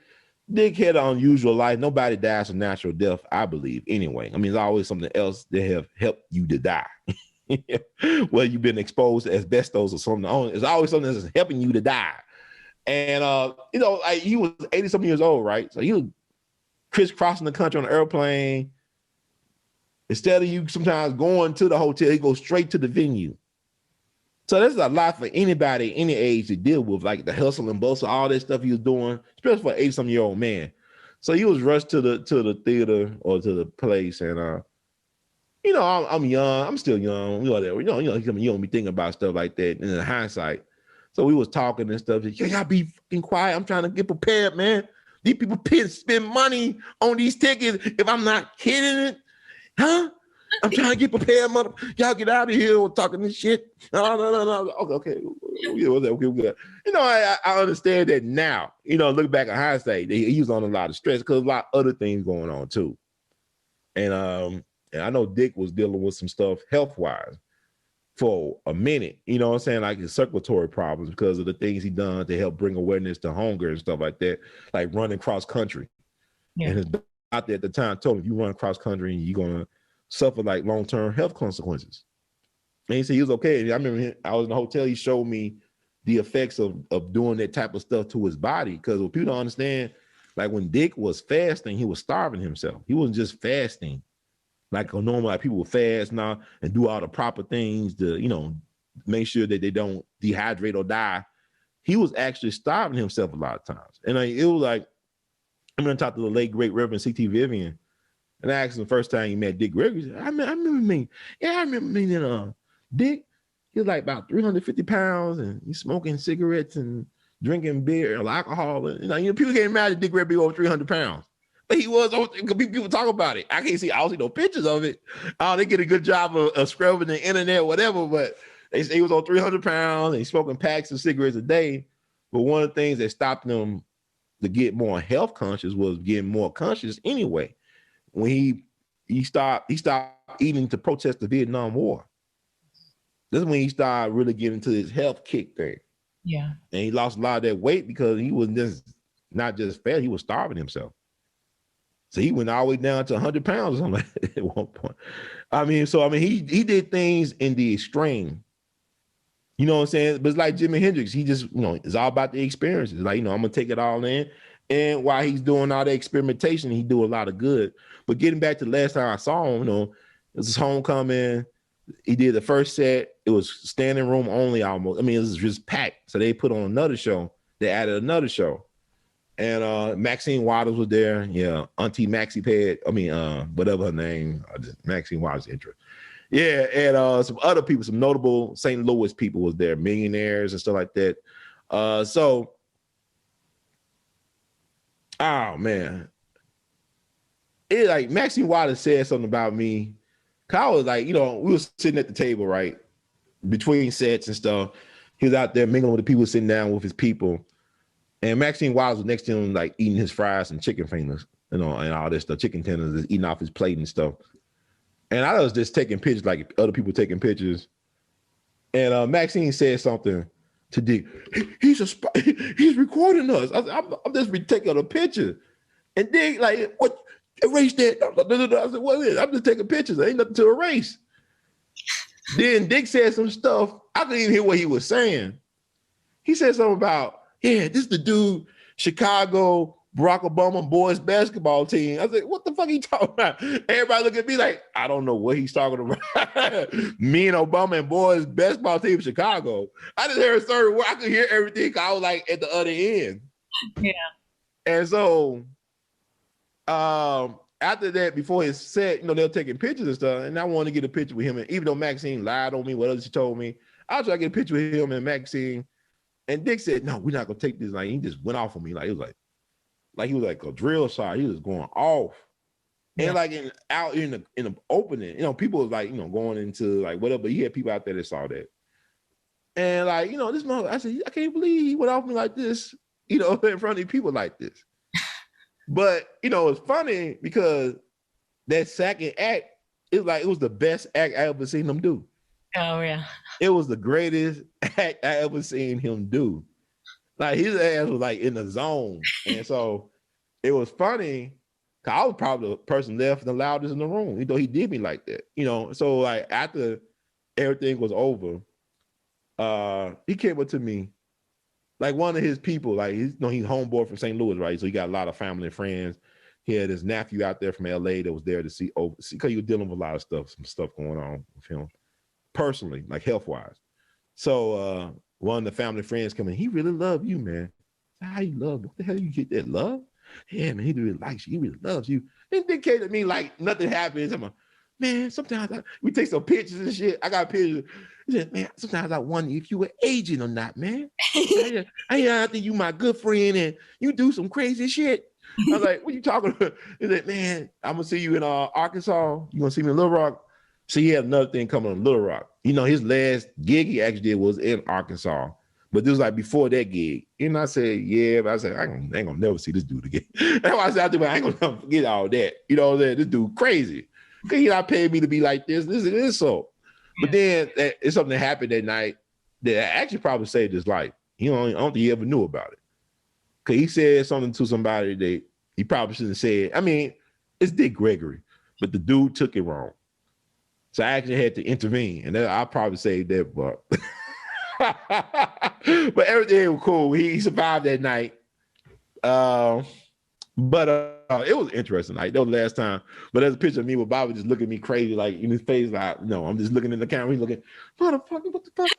Dick had an unusual life. Nobody dies from natural death, I believe, anyway. I mean, there's always something else that have helped you to die. Whether you've been exposed to asbestos or something, it's always something that's helping you to die. And like he was 80-something years old, right? So he was crisscrossing the country on an airplane. Instead of you sometimes going to the hotel, he goes straight to the venue. So there's a lot for anybody, any age to deal with, like the hustle and bustle, all that stuff he was doing, especially for an 80-something-year-old man. So he was rushed to the theater or to the place, and I'm young, I'm still young, you be thinking about stuff like that. And in hindsight, so we was talking and stuff. You gotta be fucking quiet. I'm trying to get prepared, man. These people spend money on these tickets. If I'm not hitting it, huh? I'm trying to get prepared, mother. Y'all get out of here with talking this shit. No. Okay. Yeah, okay. I understand that now. Look back at hindsight, he was on a lot of stress because a lot of other things going on too. And I know Dick was dealing with some stuff health-wise for a minute. You know what I'm saying? Like his circulatory problems because of the things he done to help bring awareness to hunger and stuff like that, like running cross country. Yeah. And his doctor at the time told him, if you run cross country, you're gonna suffer like long-term health consequences. And he said he was okay. And I remember I was in the hotel, he showed me the effects of doing that type of stuff to his body. Because what people don't understand, like when Dick was fasting, he was starving himself. He wasn't just fasting like a normal, like people would fast now and do all the proper things to, make sure that they don't dehydrate or die. He was actually starving himself a lot of times. And it was like, I'm going to talk to the late, great Reverend C.T. Vivian. And I asked him the first time he met Dick Gregory. I remember meeting Dick. He was like about 350 pounds and he's smoking cigarettes and drinking beer or alcohol. And, people can't imagine Dick Gregory over 300 pounds. But he was on, people talk about it. I can't see, I don't see no pictures of it. They get a good job of scrubbing the internet, whatever, but they say he was on 300 pounds and he's smoking packs of cigarettes a day. But one of the things that stopped him to get more health conscious was getting more conscious anyway. When he stopped eating to protest the Vietnam War. This is when he started really getting to his health kick thing. Yeah. And he lost a lot of that weight because he was not just fat, he was starving himself. So he went all the way down to 100 pounds or something at one point. He did things in the extreme. You know what I'm saying? But it's like Jimi Hendrix. He just, it's all about the experiences. Like, I'm going to take it all in. And while he's doing all the experimentation, he do a lot of good. But getting back to the last time I saw him, it was his homecoming. He did the first set. It was standing room only almost. It was just packed. So they put on another show. They added another show. And Maxine Waters was there. Yeah, Auntie Maxie Pad. Whatever her name. Maxine Waters' interest. Yeah, and some other people, some notable St. Louis people was there, millionaires and stuff like that. Oh man. It like Maxine Waters said something about me. I was like, we were sitting at the table, right? Between sets and stuff. He was out there mingling with the people, sitting down with his people. And Maxine Waters was next to him, like eating his fries and chicken fingers, and all this stuff, chicken tenders, just eating off his plate and stuff. And I was just taking pictures, like other people taking pictures. And Maxine said something to Dick. He's a spy. He's recording us. I'm just taking a picture. And Dick, like, what? Erase that. I said, what is it? I'm just taking pictures. There ain't nothing to erase. Then Dick said some stuff. I couldn't even hear what he was saying. He said something about, this is the dude, Chicago, Barack Obama boys basketball team. I said, what the fuck he talking about? Everybody look at me like, I don't know what he's talking about. Me and Obama and boys basketball team Chicago. I just heard a certain word. I could hear everything. I was like at the other end. Yeah. And so after that, before his set, they were taking pictures and stuff. And I wanted to get a picture with him. And even though Maxine lied on me, what else she told me, I was trying to get a picture with him and Maxine. And Dick said, no, we're not gonna take this. Like, he just went off on me. Like, it was like he was like a drill shot. He was going off. Yeah. And like out in the opening, people was like, going into like whatever. He had people out there that saw that. And like, this mother, I said, I can't believe he went off me like this, in front of people like this. But it's funny because that second act, it was the best act I ever seen him do. Oh yeah. It was the greatest act I ever seen him do. Like his ass was like in the zone. And so it was funny. Cause I was probably the person left the loudest in the room, he did me like that. So like after everything was over, he came up to me. Like one of his people, like he's homeboy from St. Louis, right? So he got a lot of family and friends. He had his nephew out there from LA that was there to see because he was dealing with a lot of stuff, some stuff going on with him personally, like health-wise. So one of the family friends come in, he really loved you, man. How you love? What the hell you get that love? Yeah, man, he really likes you. He really loves you. It indicated to me like nothing happens. I'm like, man, sometimes we take some pictures and shit. I got pictures. He said, man, sometimes I wonder if you were aging or not, man. I think you my good friend and you do some crazy shit. I was like, what you talking about? He said, man, I'm going to see you in Arkansas. You going to see me in Little Rock? So he had another thing coming on Little Rock. His last gig he actually did was in Arkansas. But this was like before that gig. And I said, yeah, but I said, I ain't going to never see this dude again. That's why I said, I ain't going to forget all that. This dude crazy. He not paying me to be like this. This is so. But then it's something that happened that night that actually probably saved his life. I don't think he ever knew about it. Because he said something to somebody that he probably shouldn't have said. It's Dick Gregory, but the dude took it wrong. So I actually had to intervene. And I'll probably save that, but but everything was cool. He survived that night. But it was interesting. Like that was the last time. But there's a picture of me with Bobby just looking at me crazy, like in his face, like, no, I'm just looking in the camera. He's looking, motherfucker, what the fuck?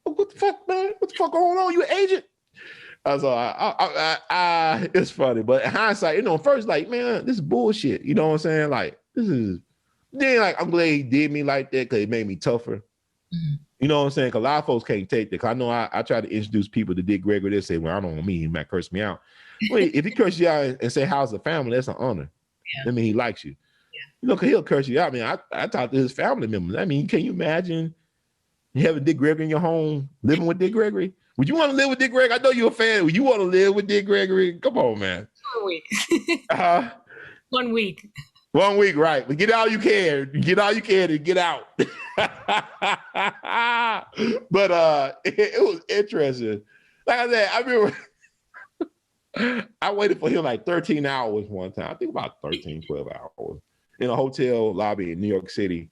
What the fuck, man? What the fuck going on? You an agent? So it's funny. But in hindsight, first, like, man, this is bullshit. You know what I'm saying? Like, this is then like I'm glad he did me like that because it made me tougher. Mm-hmm. You know what I'm saying? Because a lot of folks can't take that. Cause I know I try to introduce people to Dick Gregory. They say, well, I don't know me. He might curse me out. Wait, if he curse you out and say, how's the family, that's an honor. Yeah. I mean, he likes you. You know, 'cause he'll curse you out. I mean, I talked to his family members. I mean, can you imagine having Dick Gregory in your home, living with Dick Gregory? Would you want to live with Dick Gregory? I know you're a fan. Would you want to live with Dick Gregory? Come on, man. 1 week. 1 week. 1 week, right? But get all you can. Get all you can and get out. But it was interesting. Like I said, I remember I waited for him like 13 hours one time. I think about 13, 12 hours in a hotel lobby in New York City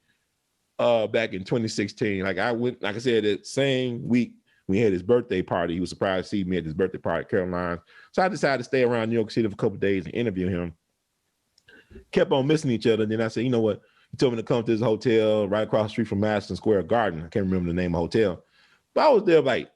back in 2016. Like I went, like I said, that same week we had his birthday party. He was surprised to see me at his birthday party at Caroline's. So I decided to stay around New York City for a couple of days and interview him. Kept on missing each other. And then I said, you know what? He told me to come to his hotel right across the street from Madison Square Garden. I can't remember the name of the hotel. But I was there like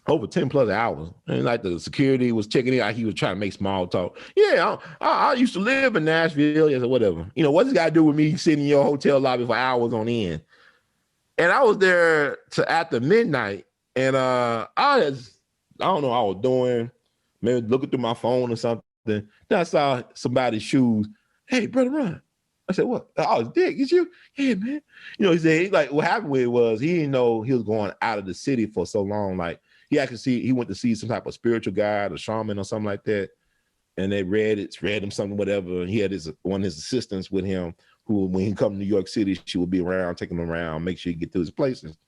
over 10 plus hours. And like the security was checking it out. He was trying to make small talk. Yeah, I used to live in Nashville or whatever. You know, what's this got to do with me sitting in your hotel lobby for hours on end? And I was there to after midnight. And I don't know what I was doing. Maybe looking through my phone or something. Then I saw somebody's shoes. Hey, Brother Ron. I said, what? Oh, it's Dick. It's you? Yeah, man. You know, he said, like, what happened with it was he didn't know he was going out of the city for so long. Like, he went to see some type of spiritual guide or shaman or something like that. And they read him something, whatever. And he had one of his assistants with him who, when he come to New York City, she would be around, taking him around, make sure he get to his places.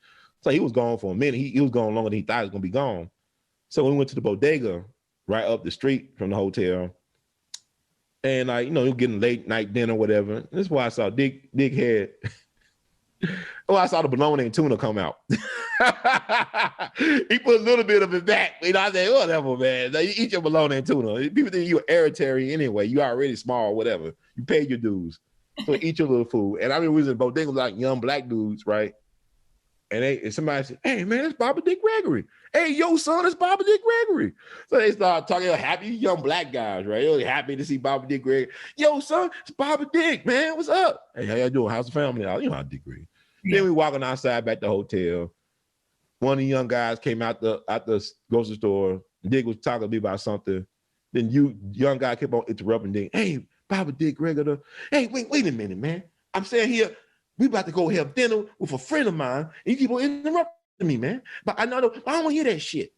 So he was gone for a minute. He was gone longer than he thought he was going to be gone. So when we went to the bodega, right up the street from the hotel. And he was getting late night dinner, whatever. And this is why I saw Dick had, I saw the bologna and tuna come out. He put a little bit of it back. You know, I said, whatever, man. You eat your bologna and tuna. People think you're hereditary anyway. You already small, whatever. You paid your dues. So eat your little food. And I mean, we was in bodega like young black dudes, right? And somebody said, hey, man, it's Baba Dick Gregory. Hey, yo, son, it's Baba Dick Gregory. So they started talking, happy young black guys, right? They were happy to see Baba Dick Gregory. Yo, son, it's Baba Dick, man. What's up? Hey, how y'all doing? How's the family? You know how Dick Gregory. Yeah. Then we walking outside back to the hotel. One of the young guys came out the grocery store. Dick was talking to me about something. Then young guy kept on interrupting Dick. Hey, Baba Dick Gregory. Hey, wait a minute, man. I'm saying here, we about to go have dinner with a friend of mine, and you keep on interrupting me, man. But I don't want to hear that shit.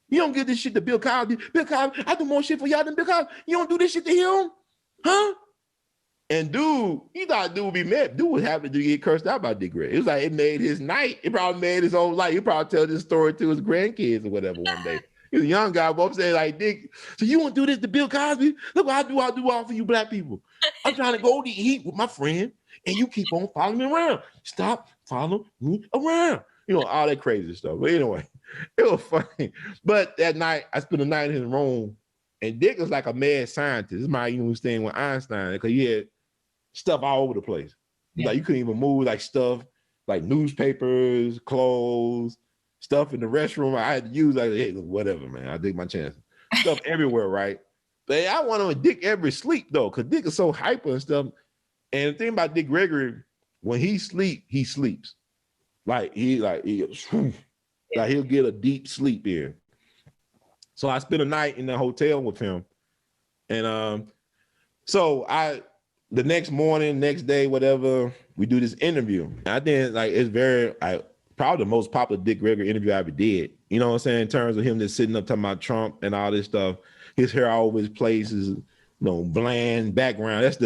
You don't give this shit to Bill Cosby. Bill Cosby, I do more shit for y'all than Bill Cosby. You don't do this shit to him? Huh? And dude, he thought dude would be mad. Dude was happy to get cursed out by Dick Gregory. It was like it made his night. It probably made his own life. He probably tell this story to his grandkids or whatever one day. He was a young guy, but I'm saying like, Dick, so you won't do this to Bill Cosby? Look what I do all for you black people. I'm trying to go to eat with my friend, and you keep on following me around. Stop following me around. You know, all that crazy stuff. But anyway, it was funny. But that night, I spent the night in his room, and Dick was like a mad scientist. This is my even staying with Einstein, because he had stuff all over the place. Yeah. Like you couldn't even move like stuff, like newspapers, clothes, stuff in the restroom. I had to use like, hey, whatever, man. I take my chances. Stuff everywhere, right? But I want to Dick every sleep though, because Dick is so hyper and stuff. And the thing about Dick Gregory, when he sleeps. He'll get a deep sleep in. So I spent a night in the hotel with him. And the next morning, next day, whatever, we do this interview. And I think it's probably the most popular Dick Gregory interview I ever did. You know what I'm saying? In terms of him just sitting up talking about Trump and all this stuff. His hair all over his place is, bland background. That's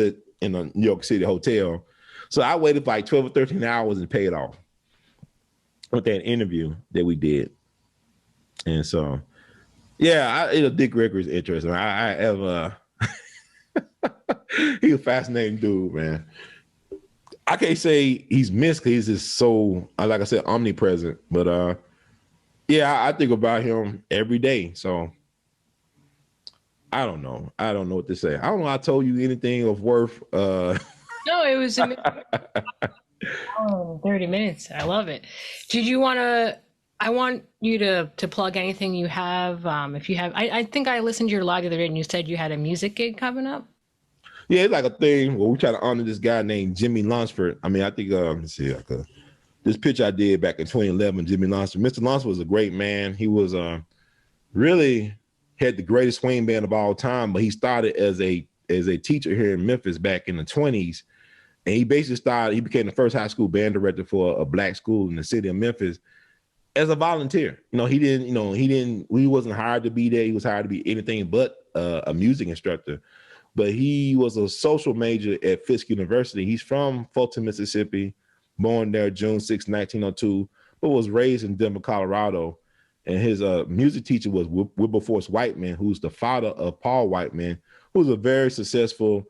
in a New York City hotel. So I waited for like 12 or 13 hours and paid off with that interview that we did. And so, yeah, Dick Gregory is interesting. He's a fascinating dude, man. I can't say he's missed because he's just so, like I said, omnipresent. But I think about him every day. So I don't know. I don't know what to say. I don't know. I told you anything of worth. No, it was 30 minutes. I love it. I want you to plug anything you have. If you have, I think I listened to your live the other day and you said you had a music gig coming up. Yeah, it's like a thing where we try to honor this guy named Jimmy Lunsford. I mean, I think, this picture I did back in 2011, Jimmy Lunsford. Mr. Lunsford was a great man. He was really had the greatest swing band of all time, but he started as a teacher here in Memphis back in the 20s. And he basically he became the first high school band director for a black school in the city of Memphis as a volunteer. He wasn't hired to be there. He was hired to be anything but a music instructor. But he was a social major at Fisk University. He's from Fulton, Mississippi, born there June 6, 1902, but was raised in Denver, Colorado. And his music teacher was Wilberforce Whiteman, who's the father of Paul Whiteman, who's a very successful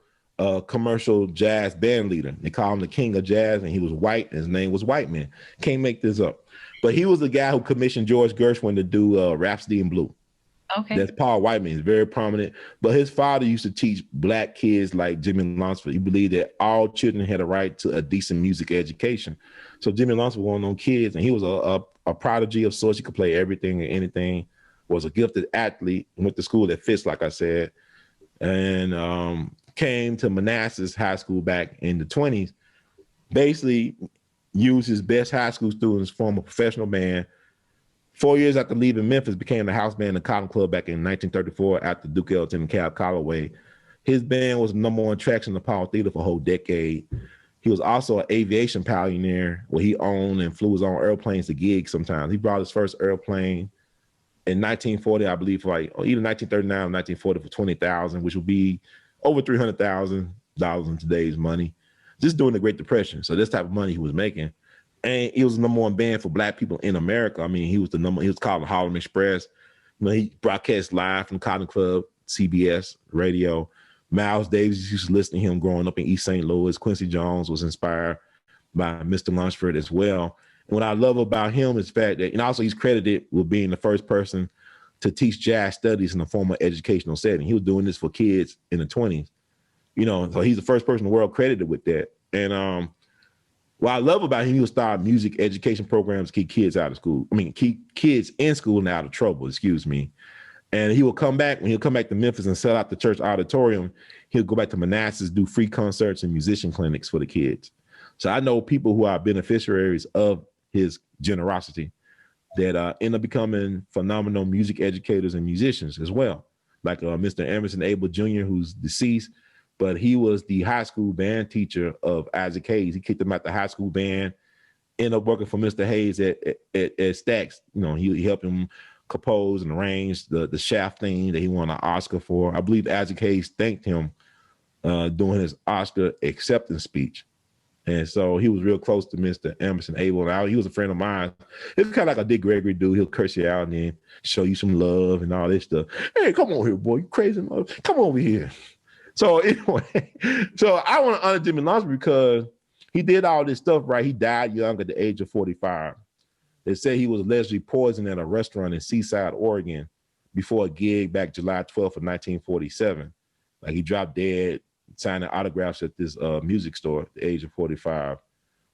commercial jazz band leader. They call him the king of jazz, and he was white, and his name was Whiteman. Can't make this up. But he was the guy who commissioned George Gershwin to do Rhapsody in Blue. Okay. That's Paul Whiteman. He's very prominent. But his father used to teach black kids like Jimmy Lunsford. He believed that all children had a right to a decent music education. So Jimmy Lunsford was one of those kids, and he was a prodigy of sorts. He could play everything and anything, was a gifted athlete, went to school at Fisk, like I said, and came to Manassas High School back in the 20s, basically used his best high school students to form a professional band. 4 years after leaving Memphis, became the house band of the Cotton Club back in 1934 after Duke Ellington and Cab Calloway. His band was the #1 attraction in the Apollo Theater for a whole decade. He was also an aviation pioneer where he owned and flew his own airplanes to gigs sometimes. He brought his first airplane in 1940, I believe, for either 1939 or 1940 for $20,000, which would be over $300,000 in today's money, just during the Great Depression. So this type of money he was making. And he was the #1 band for black people in America. I mean, he was called the Harlem Express. He broadcast live from Cotton Club, CBS radio. Miles Davis used to listen to him growing up in East St. Louis. Quincy Jones was inspired by Mr. Lunsford as well. And what I love about him is the fact that, and also he's credited with being the first person to teach jazz studies in a formal educational setting. He was doing this for kids in the 20s, so he's the first person in the world credited with that. And what I love about him, he would start music education programs to keep kids out of school. Keep kids in school and out of trouble, excuse me. And when he'll come back to Memphis and sell out the church auditorium, he'll go back to Manassas, do free concerts and musician clinics for the kids. So I know people who are beneficiaries of his generosity that end up becoming phenomenal music educators and musicians as well. Like Mr. Emerson Abel Jr., who's deceased, but he was the high school band teacher of Isaac Hayes. He kicked him out the high school band, ended up working for Mr. Hayes at Stax. He helped him compose and arrange the Shaft theme that he won an Oscar for. I believe Isaac Hayes thanked him during his Oscar acceptance speech. And so he was real close to Mr. Emerson Abel. Now, he was a friend of mine. It's kind of like a Dick Gregory dude. He'll curse you out and then show you some love and all this stuff. Hey, come on here, boy. You crazy mother. Come over here. So anyway, so I want to honor Jimmy Lunsford because he did all this stuff right. He died young at the age of 45. They say he was allegedly poisoned at a restaurant in Seaside, Oregon before a gig back July 12th of 1947. Like he dropped dead, signing autographs at this music store at the age of 45.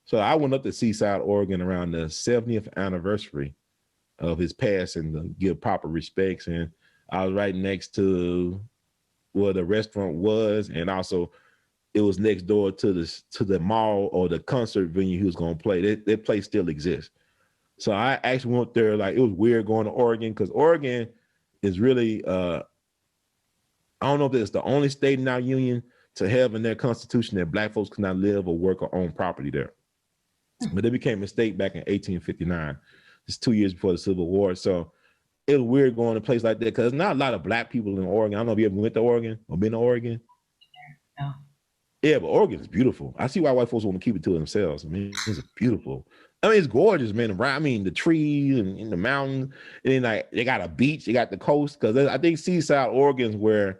So I went up to Seaside, Oregon around the 70th anniversary of his passing to give proper respects. And I was right next to where the restaurant was, and also it was next door to the mall or the concert venue he was going to play. That place still exists. So I actually went there. Like, it was weird going to Oregon because Oregon is really, I don't know if it's the only state in our union to have in their constitution that black folks cannot live or work or own property there. But they became a state back in 1859. It's 2 years before the Civil War. So it was weird going to a place like that because there's not a lot of black people in Oregon. I don't know if you ever went to Oregon or been to Oregon. No. Yeah, but Oregon is beautiful. I see why white folks want to keep it to themselves. It's beautiful. It's gorgeous, man. The trees and the mountains. And then, like, they got a beach. They got the coast. Because I think Seaside, Oregon is where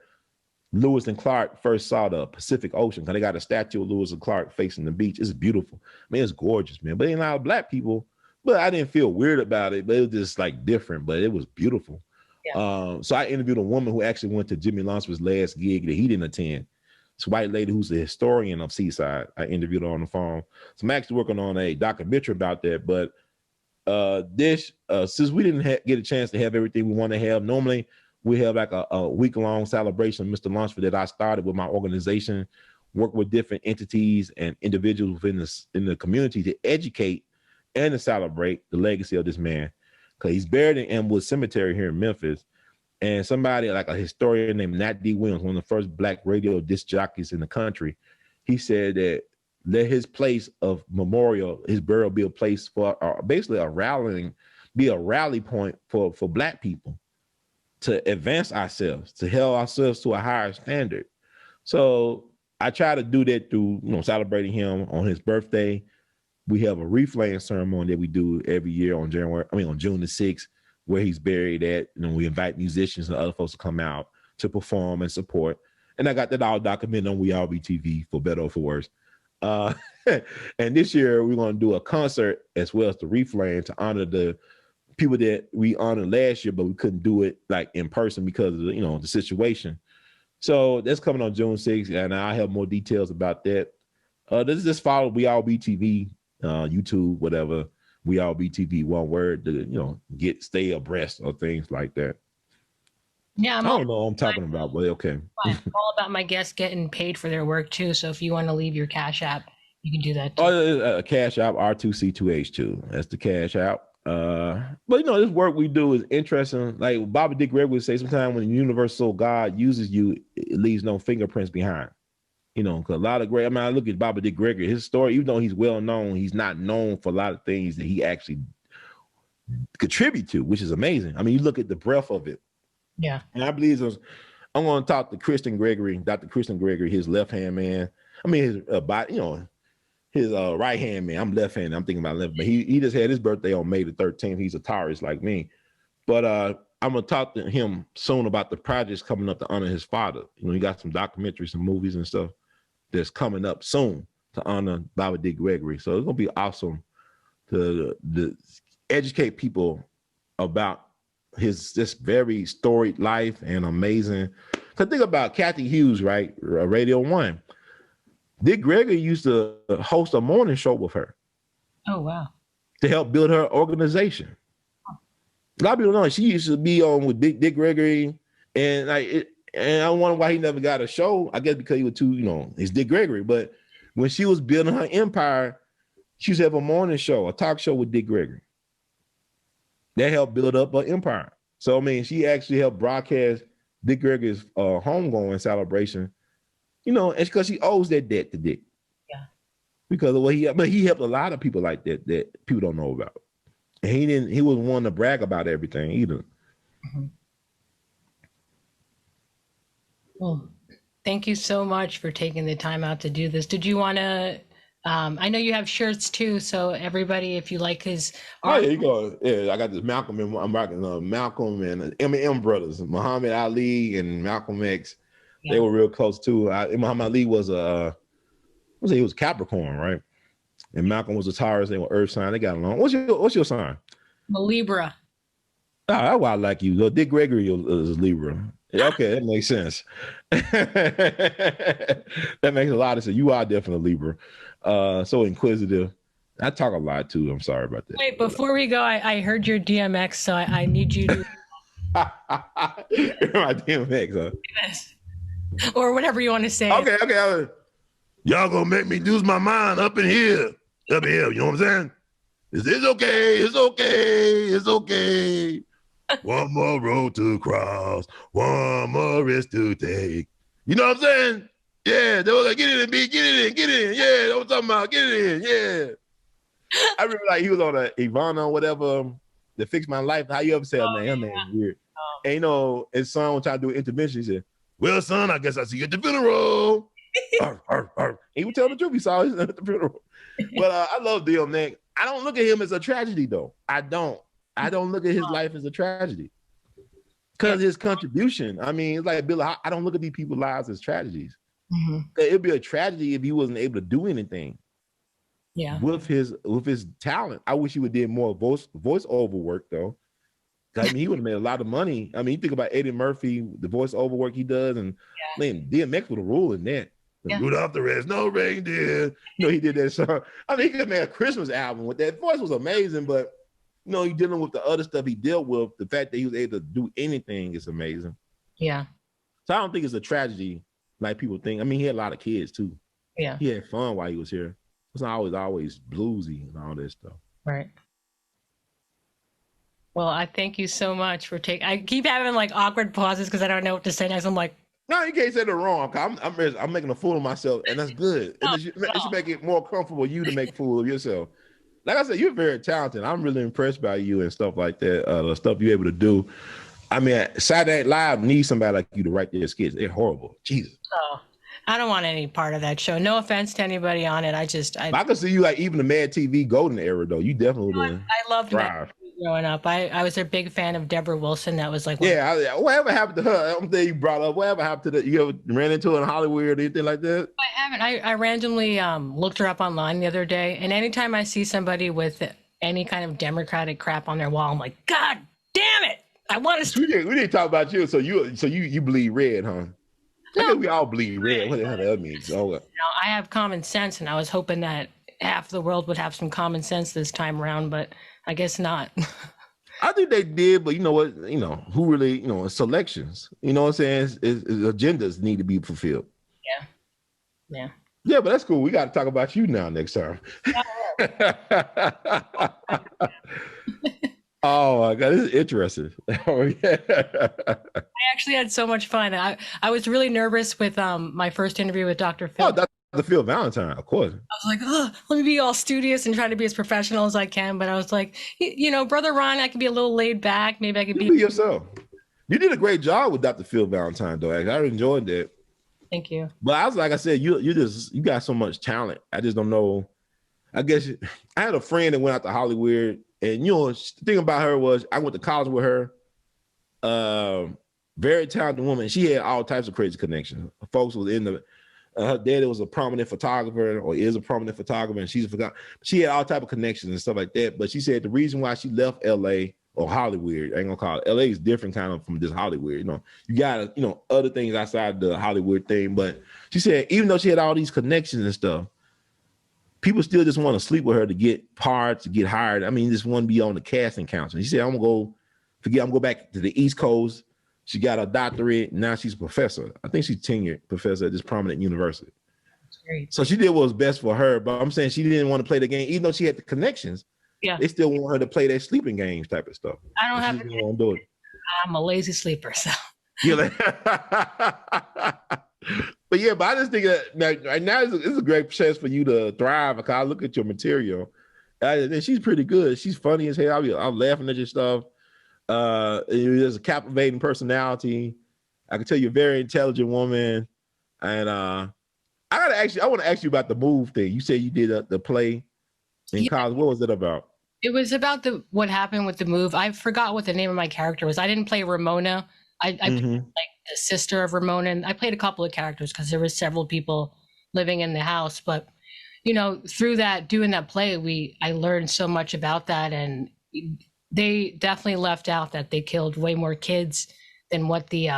Lewis and Clark first saw the Pacific Ocean. Because they got a statue of Lewis and Clark facing the beach. It's beautiful. It's gorgeous, man. But ain't a lot of black people. But I didn't feel weird about it. But it was just, like, different. But it was beautiful. Yeah. So I interviewed a woman who actually went to Jimmy Lunsford's last gig that he didn't attend. This white lady who's the historian of Seaside. I interviewed her on the phone. So I'm actually working on a documentary about that. But since we didn't get a chance to have everything we want to have, normally we have like a week-long celebration of Mr. Lunsford that I started with my organization, work with different entities and individuals in the community to educate and to celebrate the legacy of this man. Because he's buried in Elmwood Cemetery here in Memphis. And somebody like a historian named Nat D. Williams, one of the first black radio disc jockeys in the country, he said that let his place of memorial, his burial, be a place for basically be a rally point for black people to advance ourselves, to held ourselves to a higher standard. So I try to do that through, celebrating him on his birthday. We have a wreath laying ceremony that we do every year on June the 6th, where he's buried at. And we invite musicians and other folks to come out to perform and support. And I got that all documented on We All Be TV, for better or for worse. And this year we're going to do a concert as well as the wreath laying to honor the people that we honored last year, but we couldn't do it like in person because of the situation. So that's coming on June 6th, and I have more details about that. This is just follow We All Be TV, YouTube, whatever. We All Be TV, one word, to stay abreast of things like that. Yeah, I don't know what I'm talking about, but okay. I'm all about my guests getting paid for their work too. So if you want to leave your Cash App, you can do that too. Cash App R2C2H2. That's the Cash App. But this work we do is interesting. Like Bobby Dick Gregory would say, sometimes when the universal God uses you, it leaves no fingerprints behind. Because a lot of I look at Bobby Dick Gregory, his story, even though he's well known, he's not known for a lot of things that he actually contribute to, which is amazing. I mean, you look at the breadth of it. Yeah. And I believe I'm going to talk to Dr. Christian Gregory, his left-hand man. I mean, his right-hand man. I'm left-handed. I'm thinking about left, but he just had his birthday on May the 13th. He's a Taurus like me. But I'm going to talk to him soon about the projects coming up to honor his father. He got some documentaries and movies and stuff that's coming up soon to honor Bobby Dick Gregory. So it's going to be awesome to educate people about this very storied life and amazing. Because think about Kathy Hughes, right? Radio 1. Dick Gregory used to host a morning show with her. Oh, wow. To help build her organization. A lot of people don't know she used to be on with Dick Gregory, and I wonder why he never got a show. I guess because he was too, it's Dick Gregory. But when she was building her empire, she used to have a morning show, a talk show with Dick Gregory. That helped build up her empire. So I mean, she actually helped broadcast Dick Gregory's homegoing celebration. It's because she owes that debt to Dick. Yeah. Because of what he helped a lot of people like that people don't know about. And he wasn't one to brag about everything either. Mm-hmm. Well, thank you so much for taking the time out to do this. Did you want to, I know you have shirts too, so everybody, if you like his art. Oh, yeah, you go. Yeah, I got this Malcolm, and I'm rocking Malcolm and the M&M brothers, Muhammad Ali and Malcolm X. Yeah. They were real close too. Muhammad Ali was he was Capricorn, right? And Malcolm was a Taurus. They were Earth sign. They got along. What's your sign? A Libra. Oh, that's why I like you. Dick Gregory is Libra. Okay, that makes sense. That makes a lot of sense. You are definitely Libra. So inquisitive. I talk a lot too. I'm sorry about that. Wait, before we go, I heard your DMX, so I need you to. My DMX, huh? Yes. Or whatever you want to say. Okay. Y'all gonna make me lose my mind up in here. You know what I'm saying? It's okay. One more road to cross, one more risk to take. You know what I'm saying? Yeah, they were like, get it in. Yeah, that's what I'm talking about. Get it in, yeah. I remember he was on a Ivana or whatever, to fix my life. How you ever say her name? Her name is weird. And his son was trying to do an intervention. He said, well, son, I guess I see you at the funeral. He would tell the truth. He saw us at the funeral. But I love DMX. I don't look at him as a tragedy, though. I don't look at his life as a tragedy. Because his contribution, I mean, it's like Bill, I don't look at these people's lives as tragedies. Mm-hmm. It'd be a tragedy if he wasn't able to do anything. Yeah. With his talent. I wish he would did more voiceover work, though. I mean, he would have made a lot of money. I mean, you think about Eddie Murphy, the voiceover work he does, and man, DMX would have ruled in that. Yeah. Rudolph the Red Snow Reindeer. He did that song. I mean, he could have made a Christmas album with that. Voice was amazing, but he dealing with the other stuff he dealt with. The fact that he was able to do anything is amazing. Yeah. So I don't think it's a tragedy like people think. I mean, he had a lot of kids too. Yeah. He had fun while he was here. It's not always bluesy and all that stuff. Right. Well, I thank you so much for taking. I keep having like awkward pauses because I don't know what to say next. I'm like, No, you can't say the wrong. I'm making a fool of myself, and that's good. no, It should no. make it more comfortable you to make fool of yourself. Like I said, you're very talented. I'm really impressed by you and stuff like that. The stuff you're able to do. I mean, Saturday Night Live needs somebody like you to write their skits. They're horrible. Jesus. Oh, I don't want any part of that show. No offense to anybody on it. I can see you like even the Mad TV golden era though. You definitely would have I loved Matt thrived. growing up. I was a big fan of Deborah Wilson. That was like, Whatever happened to her? I'm saying you brought up. Whatever happened to that? You ever ran into her in Hollywood or anything like that? I haven't. I randomly looked her up online the other day, and anytime I see somebody with any kind of Democratic crap on their wall, I'm like, God damn it! I want to. We didn't talk about you. So you bleed red, huh? I guess we all bleed red. What the hell that means? Oh, I have common sense, and I was hoping that half the world would have some common sense this time around, but I guess not. I think they did, but you know what? You know who really? You know, selections. You know what I'm saying? Agendas need to be fulfilled. Yeah, yeah. Yeah, but that's cool. We got to talk about you now next time. Oh my God, this is interesting. Oh, yeah. I actually had so much fun. I was really nervous with my first interview with Dr. Phil. Oh, that's the Phil Valentine, of course. I was like, oh, let me be all studious and try to be as professional as I can. But I was like, you know, Brother Ron, I could be a little laid back. Maybe I could You be yourself. You did a great job with Dr. Phil Valentine, though. I enjoyed that. Thank you. But I was like I said, you got so much talent. I just don't know. I guess I had a friend that went out to Hollywood, and you know, the thing about her was I went to college with her. Very talented woman. She had all types of crazy connections. Folks was in the her daddy was a prominent photographer or is a prominent photographer, and she had all type of connections and stuff like that. But she said the reason why she left LA or Hollywood, I ain't gonna call it LA, is different kind of from this Hollywood. You know, you got other things outside the Hollywood thing. But she said even though she had all these connections and stuff, people still just want to sleep with her to get parts, to get hired. I mean, just want to be on the casting council. She said, I'm gonna go back to the East Coast. She got a doctorate. Now she's a professor. I think she's tenured professor at this prominent university. Great. So she did what was best for her. But I'm saying she didn't want to play the game, even though she had the connections. Yeah. They still want her to play that sleeping games type of stuff. I don't have to do it. I'm a lazy sleeper, so. You're like, but I just think that right now it's a great chance for you to thrive. Because I look at your material, and she's pretty good. She's funny as hell. I'm laughing at your stuff. There's a captivating personality. I can tell you're a very intelligent woman. And I want to ask you about the move thing. You said you did the play in college. What was it about? It was about what happened with the move. I forgot what the name of my character was. I didn't play Ramona. I played like the sister of Ramona, and I played a couple of characters because there were several people living in the house. But through doing that play, I learned so much about that, and they definitely left out that they killed way more kids than what the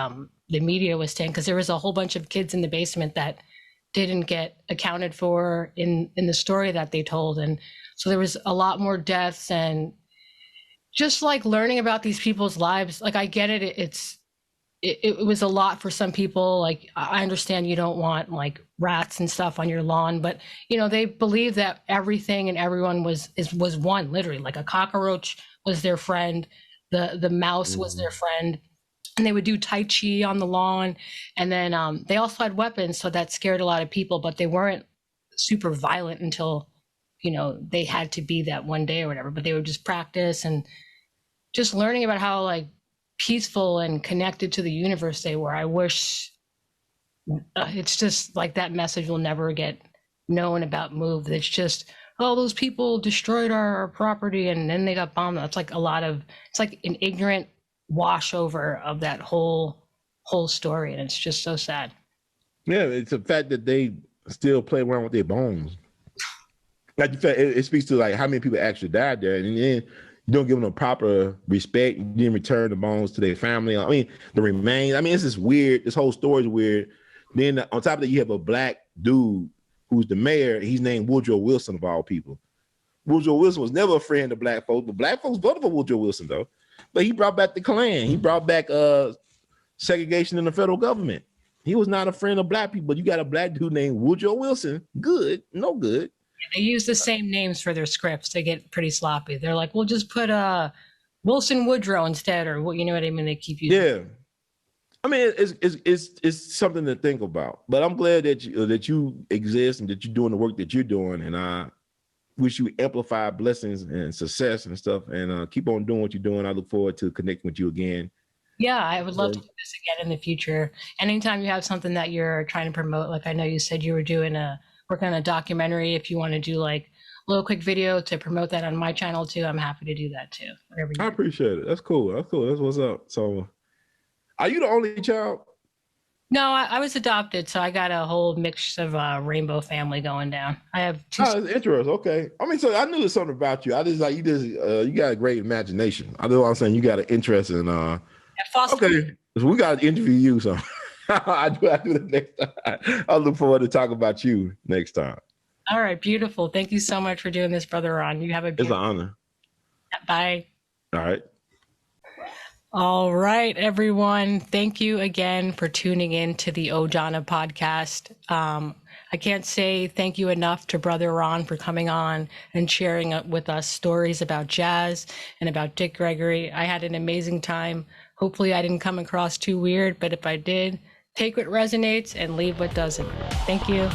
media was saying, because there was a whole bunch of kids in the basement that didn't get accounted for in the story that they told. And so there was a lot more deaths, and just like learning about these people's lives. Like, I get it. It was a lot for some people. Like, I understand you don't want like rats and stuff on your lawn, but they believe that everything and everyone was one, literally. Like a cockroach was their friend, the mouse was their friend, and they would do Tai Chi on the lawn. And then they also had weapons, so that scared a lot of people, but they weren't super violent until they had to be that one day or whatever. But they would just practice, and just learning about how like peaceful and connected to the universe they were. I wish it's just like that message will never get known about Move. It's just, oh, those people destroyed our property and then they got bombed. It's like it's like an ignorant washover of that whole story, and it's just so sad. Yeah, it's the fact that they still play around with their bones. Like, it speaks to like how many people actually died there, and then you don't give them a proper respect. You didn't return the bones to their family. I mean, the remains. I mean, it's just weird. This whole story is weird. Then on top of that, you have a black dude who's the mayor. He's named Woodrow Wilson, of all people. Woodrow Wilson was never a friend of black folks, but black folks voted for Woodrow Wilson, though. But he brought back the Klan. He brought back segregation in the federal government. He was not a friend of black people. You got a black dude named Woodrow Wilson. Good, no good. They use the same names for their scripts. They get pretty sloppy. They're like, we'll just put Wilson Woodrow instead, or what, you know what I mean? They keep using. Yeah. I mean, it's something to think about. But I'm glad that you exist and that you're doing the work that you're doing. And I wish you amplify blessings and success and stuff. And keep on doing what you're doing. I look forward to connecting with you again. Yeah, I would love to do this again in the future. Anytime you have something that you're trying to promote, like I know you said you were working on a documentary. If you want to do like a little quick video to promote that on my channel too, I'm happy to do that too. I appreciate it. That's cool. That's cool. That's what's up. So, are you the only child? No, I was adopted, so I got a whole mix of rainbow family going down. I have two. Oh, it's interesting. Okay. I mean, so I knew there's something about you. I just like you got a great imagination. I know what I'm saying. You got an interest in okay. So we got to interview you. So I do the next time. I look forward to talking about you next time. All right, beautiful. Thank you so much for doing this, Brother Ron. You have a It's an honor. Bye. All right. All right, everyone. Thank you again for tuning in to the Ohdonna podcast. I can't say thank you enough to Brother Ron for coming on and sharing with us stories about jazz and about Dick Gregory. I had an amazing time. Hopefully I didn't come across too weird, but if I did, take what resonates and leave what doesn't. Thank you.